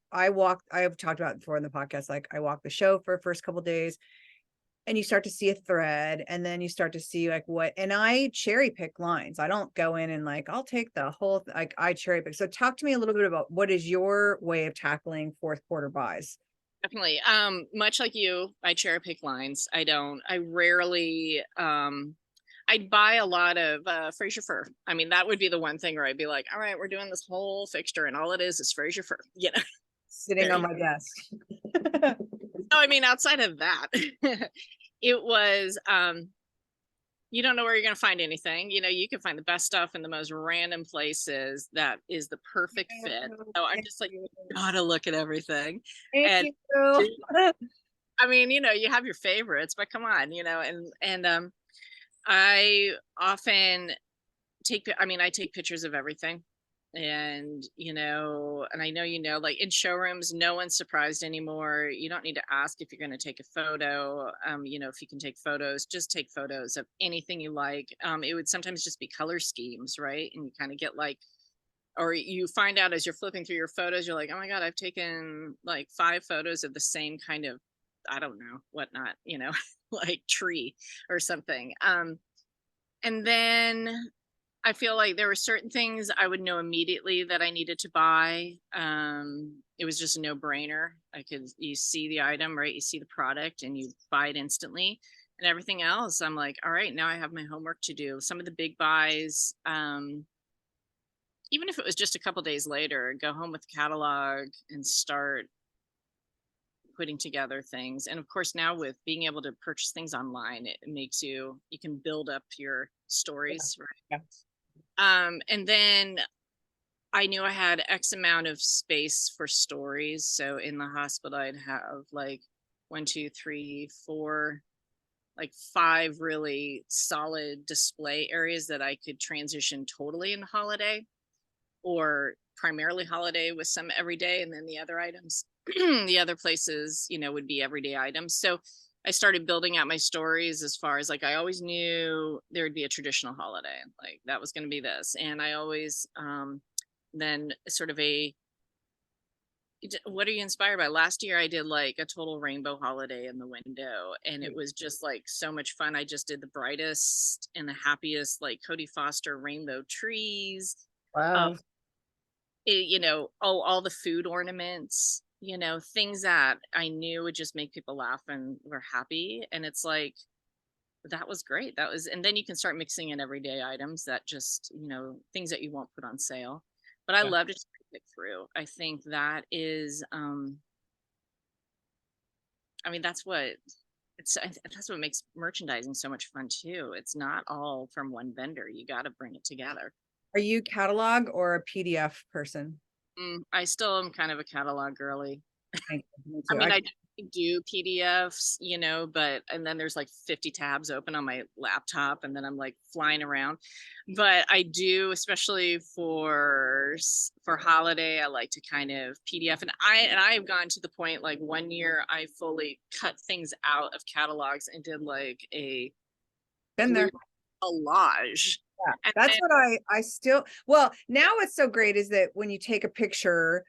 talked about it before in the podcast. Like I walk the show for the first couple of days, and you start to see a thread, and then you start to see like and I cherry pick lines. I don't go in and like, I'll take the whole, like I cherry pick. So talk to me a little bit about what is your way of tackling fourth quarter buys? Definitely. Much like you, I cherry pick lines. I rarely, I'd buy a lot of Fraser fur. I mean, that would be the one thing where I'd be like, all right, we're doing this whole fixture and all it is Fraser fur, Sitting on my desk. No, I mean, outside of that, it was, you don't know where you're going to find anything. You can find the best stuff in the most random places that is the perfect fit. So I'm just like, gotta look at everything. Thank And you. I mean, you have your favorites, but come on, and I often I take pictures of everything. And and I know, like in showrooms, no one's surprised anymore. You don't need to ask if you're going to take a photo. If you can take photos, just take photos of anything you like. It would sometimes just be color schemes, right? And you kind of get like, or you find out as you're flipping through your photos, you're like, oh my God, I've taken like 5 photos of the same kind of, I don't know, whatnot, like tree or something. And then I feel like there were certain things I would know immediately that I needed to buy. It was just a no-brainer. You see the item, right? You see the product and you buy it instantly. And everything else, I'm like, all right, now I have my homework to do. Some of the big buys, even if it was just a couple days later, go home with the catalog and start putting together things. And of course, now with being able to purchase things online, it makes you can build up your stories, right? And then I knew I had X amount of space for stories. So in the hospital, I'd have like 1, 2, 3, 4, like 5 really solid display areas that I could transition totally into holiday, or primarily holiday with some everyday, and then the other items, the other places, would be everyday items. So I started building out my stories as far as like, I always knew there would be a traditional holiday, like that was going to be this. And I always, then sort of what are you inspired by? Last year I did like a total rainbow holiday in the window, and it was just like so much fun. I just did the brightest and the happiest, like Cody Foster rainbow trees. Wow. All the food ornaments, things that I knew would just make people laugh and were happy. And it's like, that was great. And then you can start mixing in everyday items that just, things that you won't put on sale. But I love to pick through. I think that is, that's what makes merchandising so much fun too. It's not all from one vendor. You got to bring it together. Are you catalog or a PDF person? I still am kind of a catalog girly. Me I too. mean, I do PDFs, and then there's like 50 tabs open on my laptop, and then I'm like flying around. But I do, especially for holiday, I like to kind of PDF. And I've gone to the point, like one year I fully cut things out of catalogs and did like a Been there. collage. Yeah, And that's then, what I still, well, now what's so great is that when you take a picture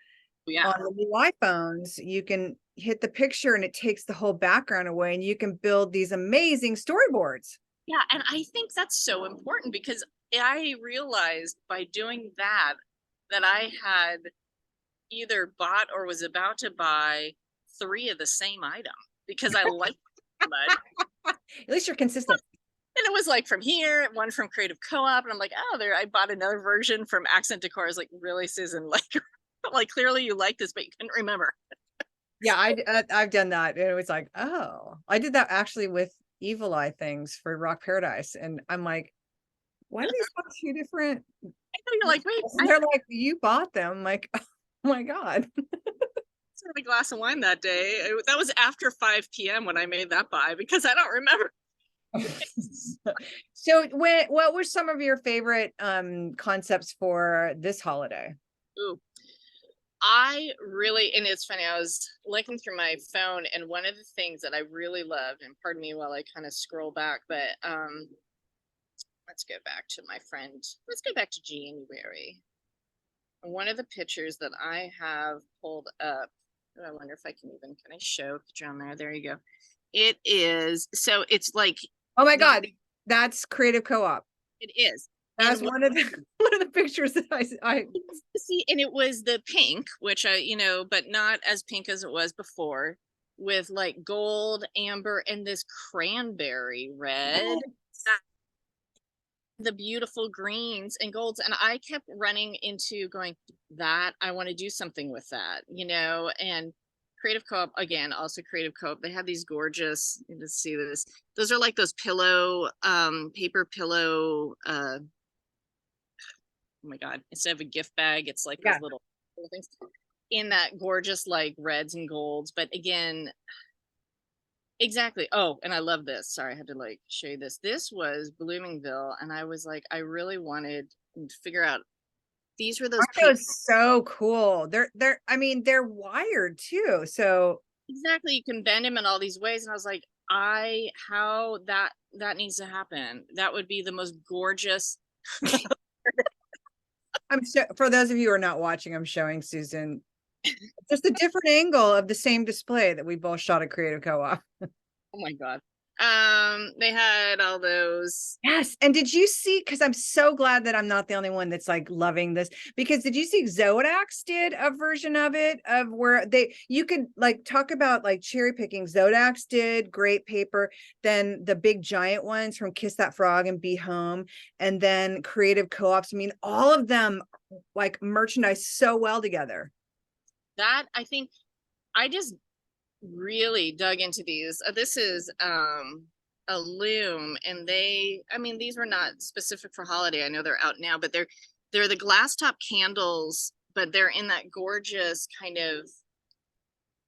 yeah. on the new iPhones, you can hit the picture and it takes the whole background away, and you can build these amazing storyboards. Yeah, and I think that's so important, because I realized by doing that I had either bought or was about to buy 3 of the same item, because I liked it so much. At least you're consistent. And it was like from here, one from Creative Co-op, and I'm like, oh, there. I bought another version from Accent Decor. I was like, really, Susan? Like clearly you like this, but you couldn't remember. Yeah, I've done that, and it was like, oh, I did that actually with Evil Eye things for Rock Paradise, and I'm like, why do these have 2 different? I know, you're like, wait, And they're like, you bought them. I'm like, oh my God. had a glass of wine that day. That was after 5 p.m. when I made that buy, because I don't remember. So what were some of your favorite concepts for this holiday? Ooh, I really, and it's funny, I was looking through my phone, and one of the things that I really loved, and pardon me while I kind of scroll back, but let's go back to my friend. Let's go back to January. And one of the pictures that I have pulled up, I wonder if I can even, can I show a picture on there? There you go. It is, so it's like Oh my the, God, that's Creative Co-op. it is. That's And one of the one of the pictures that I see, and it was the pink, which I, but not as pink as it was before, with like gold, amber, and this cranberry red. The beautiful greens and golds, and I kept running into going, that I want to do something with that, and Creative Co-op, again, also Creative Co-op, they have these gorgeous, you just see this, those are like those pillow, paper pillow, oh my God, instead of a gift bag, it's like yeah. those little things in that gorgeous like reds and golds. But again, exactly. Oh, and I love this. Sorry, I had to like show you this. This was Bloomingville, and I was like, I really wanted to figure out, these were those Aren't paper. those so cool? I mean, they're wired too. So Exactly, you can bend them in all these ways, and I was like, how that needs to happen. That would be the most gorgeous. for those of you who are not watching, I'm showing Susan just a different angle of the same display that we both shot at Creative Co-op. Oh my God. They had all those. Yes. And did you see, because I'm so glad that I'm not the only one that's like loving this, because did you see Zodax did a version of it of where you could like talk about like cherry picking. Zodax did great paper, then the big giant ones from Kiss That Frog and Be Home, and then Creative Co-ops. I mean, all of them like merchandise so well together. That, I think, I just really dug into these. This is a loom, and I mean, these were not specific for holiday. I know they're out now, but they're the glass top candles, but they're in that gorgeous kind of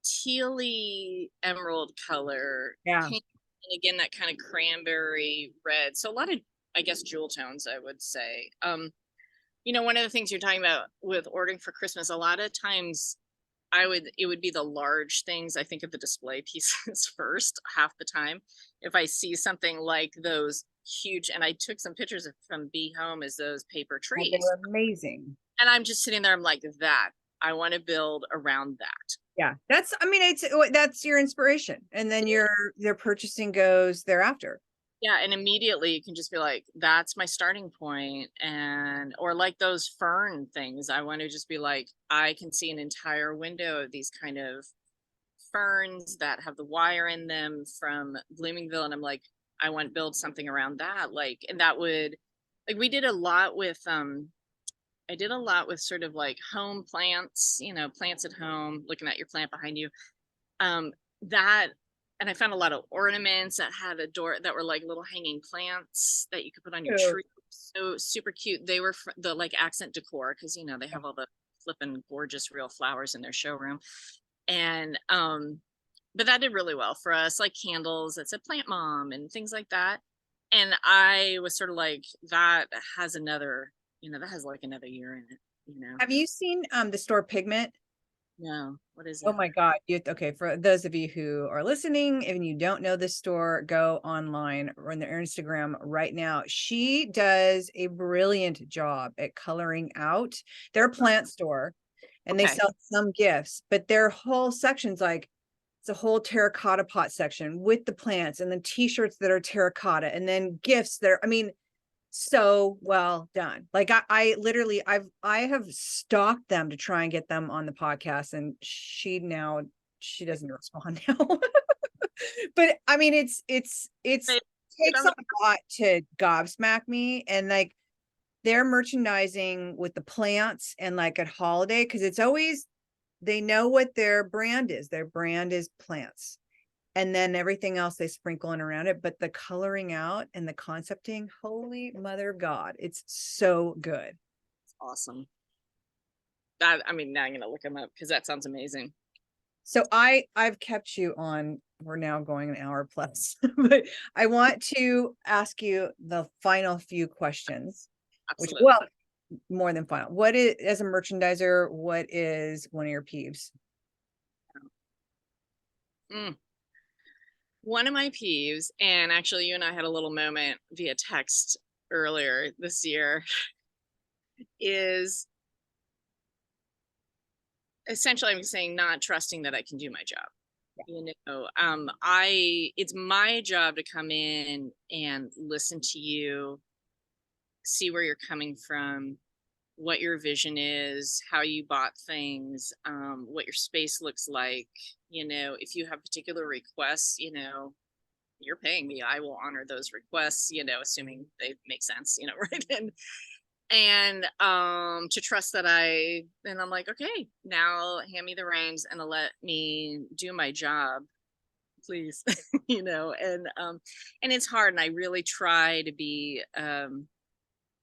tealy emerald color Yeah. pink, and again that kind of cranberry red. So a lot of, I guess, jewel tones, I would say. One of the things you're talking about with ordering for Christmas, a lot of times it would be the large things. I think of the display pieces first half the time. If I see something like those huge, and I took some pictures from Be Home, as those paper Oh, they trees. were amazing. And I'm just sitting there, I'm like, that, I want to build around that. Yeah. That's your inspiration. And then your purchasing goes thereafter. Yeah, and immediately you can just be like, that's my starting point. And or like those fern things, I want to just be like, I can see an entire window of these kind of ferns that have the wire in them from Bloomingville, and I'm like, I want to build something around that. Like, and that would, like, we did a lot with I did a lot with sort of like home plants, plants at home, looking at your plant behind you. That, and I found a lot of ornaments that had a door that were like little hanging plants that you could put on your Oh, tree. So super cute. They were the like accent decor, because they have all the flipping gorgeous real flowers in their showroom. And but that did really well for us, like candles that said Plant Mom and things like that. And I was sort of like, that has another, that has like another year in it. have you seen the store Pigment? No, what is Oh it? my God. Okay, for those of you who are listening, if you don't know this store, go online or on their Instagram right now. She does a brilliant job at coloring out. They're a plant store and they Okay. sell some gifts, but their whole section's like it's a whole terracotta pot section with the plants and then t-shirts that are terracotta and then gifts that are, I mean, so well done. Like I literally I have stalked them to try and get them on the podcast, and she doesn't respond now. But I mean, it's takes a lot to gobsmack me, and like their merchandising with the plants and like at holiday, because it's always they know what their brand is. Their brand is plants, and then everything else they sprinkle in around it. But the coloring out and the concepting, holy mother of God, it's so good. Awesome. That, I mean, now I'm gonna look them up because that sounds amazing. So I've kept you on we're now going an hour plus, but I want to ask you the final few questions, which, Absolutely. well, more than final. What is, as a merchandiser, what is one of your peeves? Mm. One of my peeves, and actually you and I had a little moment via text earlier this year, is essentially I'm saying not trusting that I can do my job. It's my job to come in and listen to you, see where you're coming from, what your vision is, how you bought things, what your space looks like. If you have particular requests, you're paying me, I will honor those requests, assuming they make sense, right? And to trust that I'm like, okay, now hand me the reins and let me do my job, please. And it's hard, and I really try to be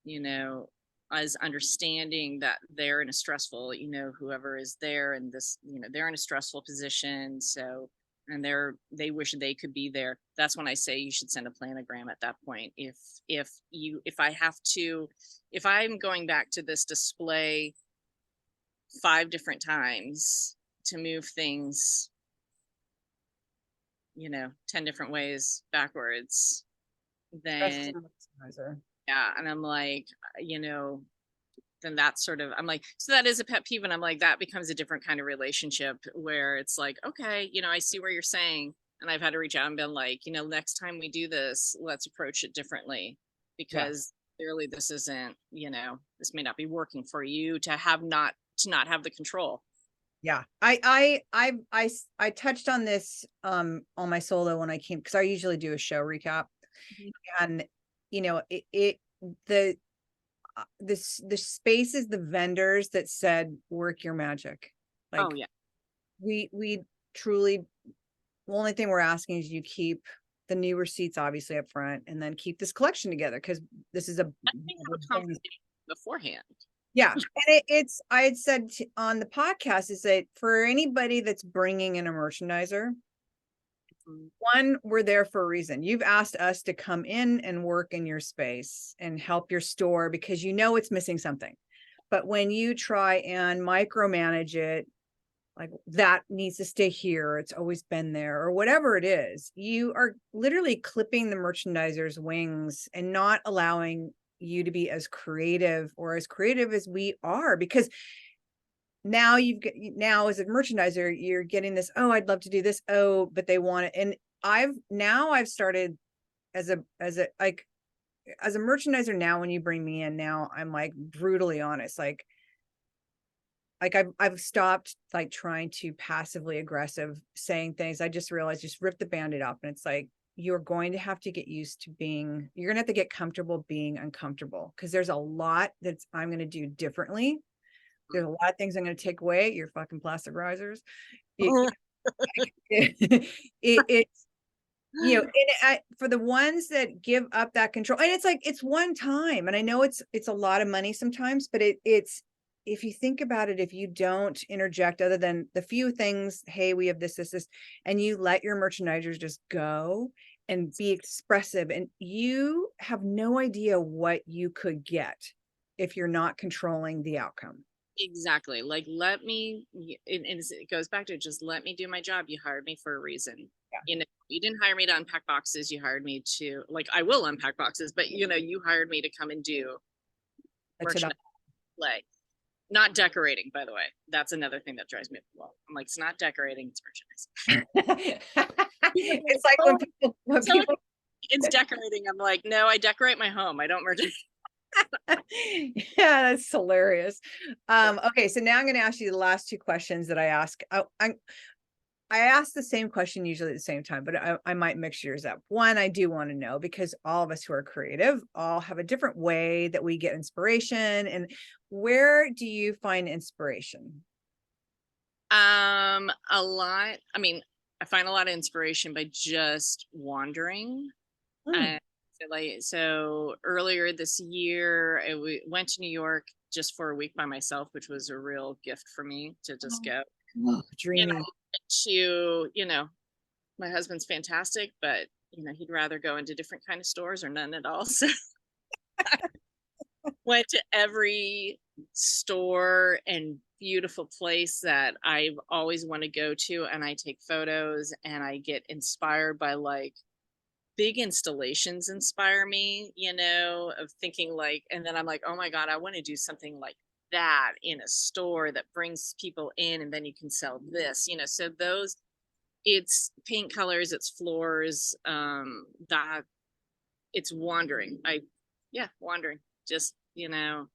you know as understanding that they're in a stressful, whoever is there, and this, they're in a stressful position, so, and they wish they could be there. That's when I say you should send a planogram at that point. If I'm going back to this display 5 different times to move things, 10 different ways backwards, then yeah. And I'm like, you know then that's sort of, I'm like, so that is a pet peeve, and I'm like, that becomes a different kind of relationship where it's like, okay, I see where you're saying, and I've had to reach out and been like, next time we do this, let's approach it differently, Yeah. because clearly this isn't, this may not be working for you to not have the control. Yeah. I touched on this on my solo when I came, because I usually do a show recap. Mhm. And the the spaces, the vendors that said work your magic. Oh Like, yeah. we truly, the only thing we're asking is you keep the new receipts obviously up front, and then keep this collection together, because this is a I think have a conversation beforehand. yeah. And it's, I had said on the podcast, is that for anybody that's bringing in a merchandiser, Mhm. one, we're there for a reason. You've asked us to come in and work in your space and help your store because it's missing something. But when you try and micromanage it, like, that needs to stay here, it's always been there, or whatever it is, you are literally clipping the merchandiser's wings and not allowing you to be as creative, or as creative as we are. Because now now as a merchandiser, you're getting this, oh, I'd love to do this, oh, but they want it. And I've started as a merchandiser now, when you bring me in now, I'm like brutally honest. I've stopped like trying to passively aggressive saying things. I just realized, just rip the band-aid off, and it's like, you're going to have to get used to you're gonna have to get comfortable being uncomfortable, because there's a lot that I'm going to do differently. There's a lot of things I'm going to take away. Your fucking plastic risers. It's, for the ones that give up that control, and it's like, it's one time, and I know it's a lot of money sometimes, but it's, if you think about it, if you don't interject other than the few things, hey, we have this, and you let your merchandisers just go and be expressive, and you have no idea what you could get if you're not controlling the outcome. Exactly. Like, it goes back to, just let me do my job. You hired me for a reason. Yeah. You didn't hire me to unpack boxes. You hired me to, like, I will unpack boxes, but you hired me to come and do That's it. merchandise play. Not decorating, by the way. That's another thing that drives me up the wall. I'm like, it's not decorating, it's merchandise. It's like when So people it's decorating. I'm like, no, I decorate my home. I don't merchandise. yeah, that's hilarious. Okay, so now I'm going to ask you the last two questions that I ask. I ask the same question usually at the same time, but I might mix yours up. One, I do want to know, because all of us who are creative all have a different way that we get inspiration. And where do you find inspiration? A lot. I mean, I find a lot of inspiration by just wandering. Hmm. And so earlier this year, went to New York just for a week by myself, which was a real gift for me to just go. Oh, You dreamy. know, to my husband's fantastic, but he'd rather go into different kind of stores or none at all. So went to every store and beautiful place that I've always want to go to, and I take photos and I get inspired by like big installations inspire me, of thinking like, and then I'm like, oh my God, I want to do something like that in a store that brings people in and then you can sell this, so those, it's paint colors, it's floors, that it's wandering. Wandering. Just,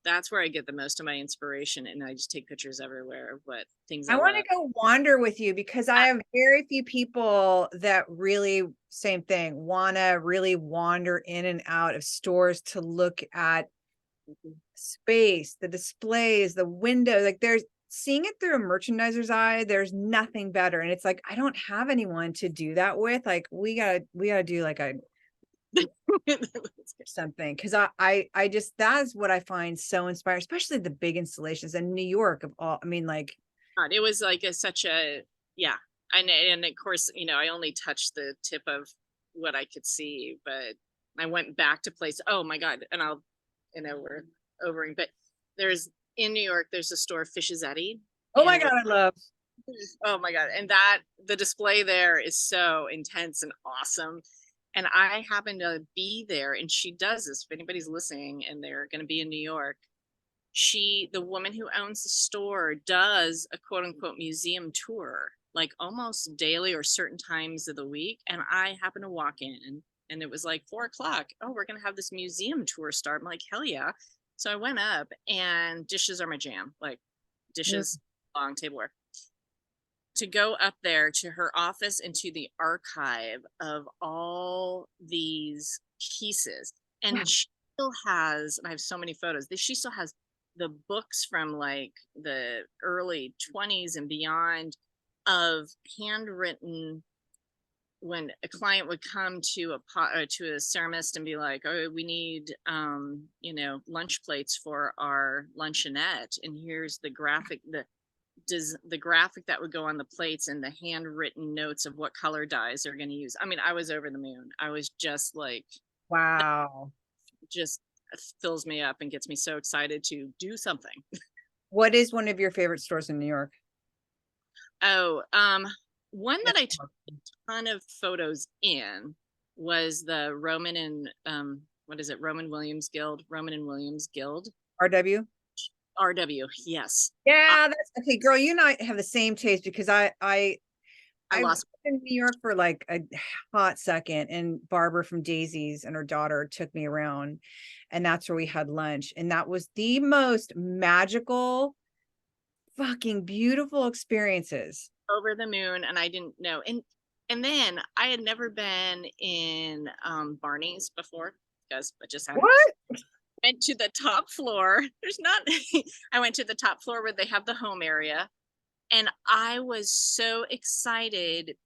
that's where I get the most of my inspiration. And I just take pictures everywhere of what things I I want love. to go wander with you because I have very few people that really, same thing, want to really wander in and out of stores to look at space, the displays, the window. Like there's seeing it through a merchandiser's eye, there's nothing better. And it's like, I don't have anyone to do that with. Like we gotta do like a something because I just that's what I find so inspiring, especially the big installations in New York of all. I mean, like God, it was like such a, yeah. And of course, I only touched the tip of what I could see, but I went back to place. Oh my God. And we're overing, but there's in New York, there's a store, Fish's Eddy. oh my God, I love. Oh my God. And that the display there is so intense and awesome. And I happen to be there, and she does this. If anybody's listening and they're going to be in New York, the woman who owns the store, does a quote unquote museum tour, like almost daily or certain times of the week. And I happened to walk in, and it was like 4 o'clock. Oh, we're going to have this museum tour start. I'm like, hell yeah. So I went up, and dishes are my jam, like dishes, long tableware. To go up there to her office and to the archive of all these pieces. And she still has, and I have so many photos, she still has the books from like the early 20s and beyond of handwritten, when a client would come to a ceramist and be like, oh, we need lunch plates for our luncheonette, and here's the graphic, the graphic that would go on the plates and the handwritten notes of what color dyes they're going to use. I mean, I was over the moon. I was just like, Wow. just fills me up and gets me so excited to do something. What is one of your favorite stores in New York? Oh, one that I took a ton of photos in was the Roman and what is it? Roman and Williams Guild. RW? RW, yes. Yeah, that's okay, girl. You and I have the same taste because I I was lost. in New York for like a hot second, and Barbara from Daisy's and her daughter took me around, and that's where we had lunch. And that was the most magical, fucking beautiful experiences. Over the moon, and I didn't know. And then I had never been in Barney's before, because I just hadn't. What? Went to the top floor. There's not. I went to the top floor where they have the home area, and I was so excited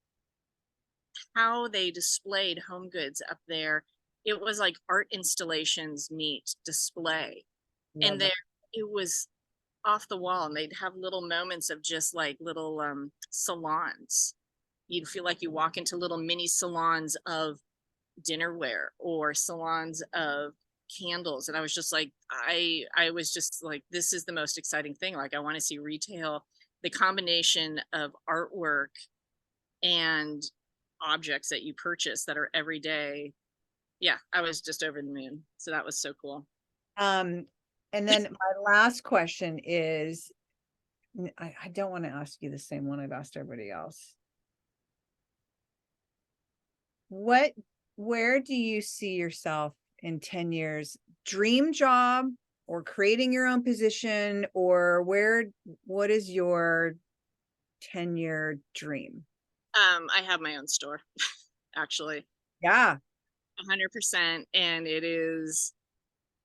how they displayed home goods up there. It was like art installations meet display, Love and that. there it was off the wall, and they'd have little moments of just like little salons. You'd feel like you walk into little mini salons of dinnerware or salons of candles, and I was just like, I was just like, this is the most exciting thing. Like, I want to see retail, the combination of artwork and objects that you purchase that are everyday. Yeah, I was just over the moon. So that was so cool. Um, and then my last question is, I don't want to ask you the same one I've asked everybody else. What, where do you see yourself in 10 years? Dream job or creating your own position, or what is your 10-year dream? I have my own store, actually. Yeah. 100%. And it is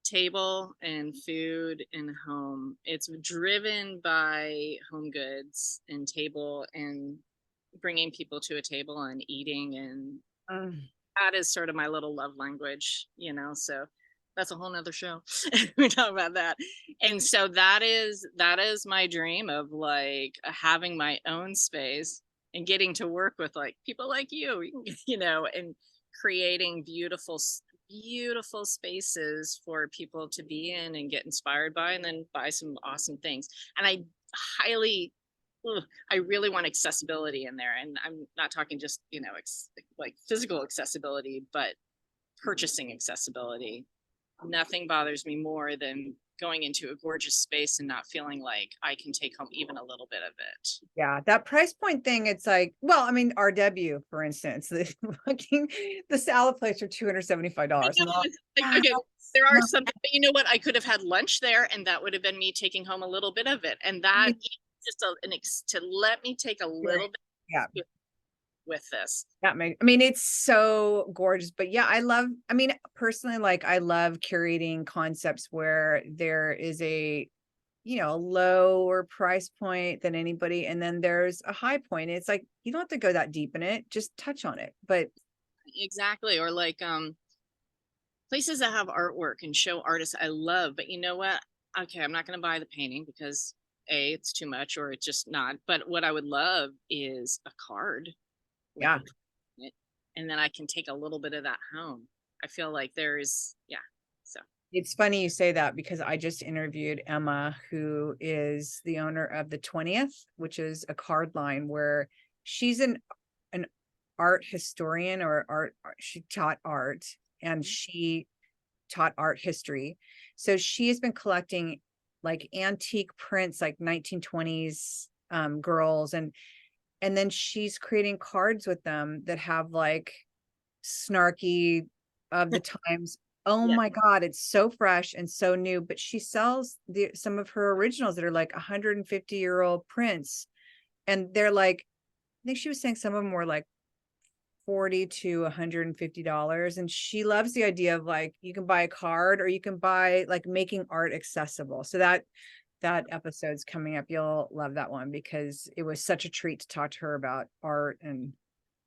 table and food and home. It's driven by home goods and table and bringing people to a table and eating. And Um, that is sort of my little love language, so that's a whole nother show. We talk about that. And so that is my dream of like having my own space. and getting to work with like people like you, and creating beautiful spaces for people to be in and get inspired by and then buy some awesome things. And highly ugh, I really want accessibility in there. And I'm not talking just, like physical accessibility, but purchasing accessibility. Nothing bothers me more than going into a gorgeous space and not feeling like I can take home even a little bit of it. Yeah, that price point thing, it's like, well, I mean, RW, for instance, the fucking the salad plates are I $275. know, I'm all, it's like, okay, that's there are not, some, but you know what? I could have had lunch there, and that would have been me taking home a little bit of it, and that just to let me take a little yeah, bit with this. I mean, it's so gorgeous, but yeah, I mean, personally, like I love curating concepts where there is a, lower price point than anybody, and then there's a high point. It's like you don't have to go that deep in it, just touch on it. But Exactly, or like places that have artwork and show artists I love, but you know what? Okay, I'm not going to buy the painting because A, it's too much, or it's just not. But what I would love is a card with yeah, the it, and then I can take a little bit of that home. I feel like there is, yeah. So it's funny you say that because I just interviewed Emma, who is the owner of the 20th, which is a card line where she's an art historian or she taught art and she taught art history. So she has been collecting like antique prints, like 1920s girls, and then she's creating cards with them that have like snarky of the times. Oh yeah, my God, it's so fresh and so new. But she sells some of her originals that are like 150-year-old prints. And they're like, I think she was saying some of them were like 40 to $150. And she loves the idea of like you can buy a card or you can buy like making art accessible. So that episode's coming up. You'll love that one because it was such a treat to talk to her about art. And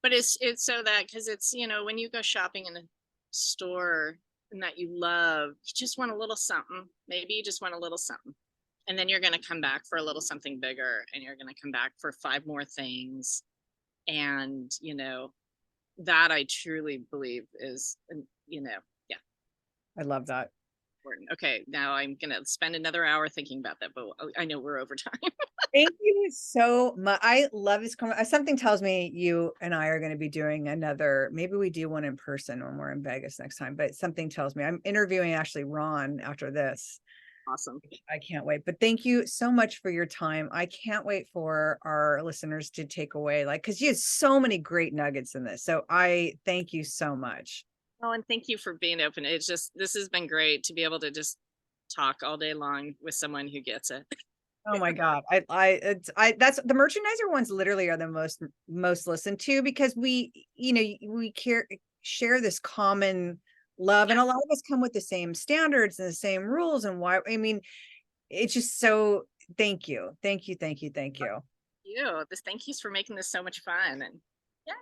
but it's so that because it's when you go shopping in a store and that you love, you just want a little something. Maybe you just want a little something, and then you're going to come back for a little something bigger, and you're going to come back for five more things, and that I truly believe is, yeah, I love that. important. Okay, now I'm gonna spend another hour thinking about that, but I know we're over time. Thank you so much. I love this. Something tells me you and I are going to be doing another. Maybe we do one in person when we're in Vegas next time. But something tells me I'm interviewing actually Ron after this. Awesome. I can't wait. But thank you so much for your time. I can't wait for our listeners to take away because you had so many great nuggets in this. So I thank you so much. Oh, and thank you for being open. It's just this has been great to be able to just talk all day long with someone who gets it. Oh my God. That's the merchandiser ones literally are the most listened to because we share this common love Yeah, and a lot of us come with the same standards and the same rules and why, I mean, it's just so thank you. Thank you. Thank you. Thank you. you. This thank yous for making this so much fun. And yeah.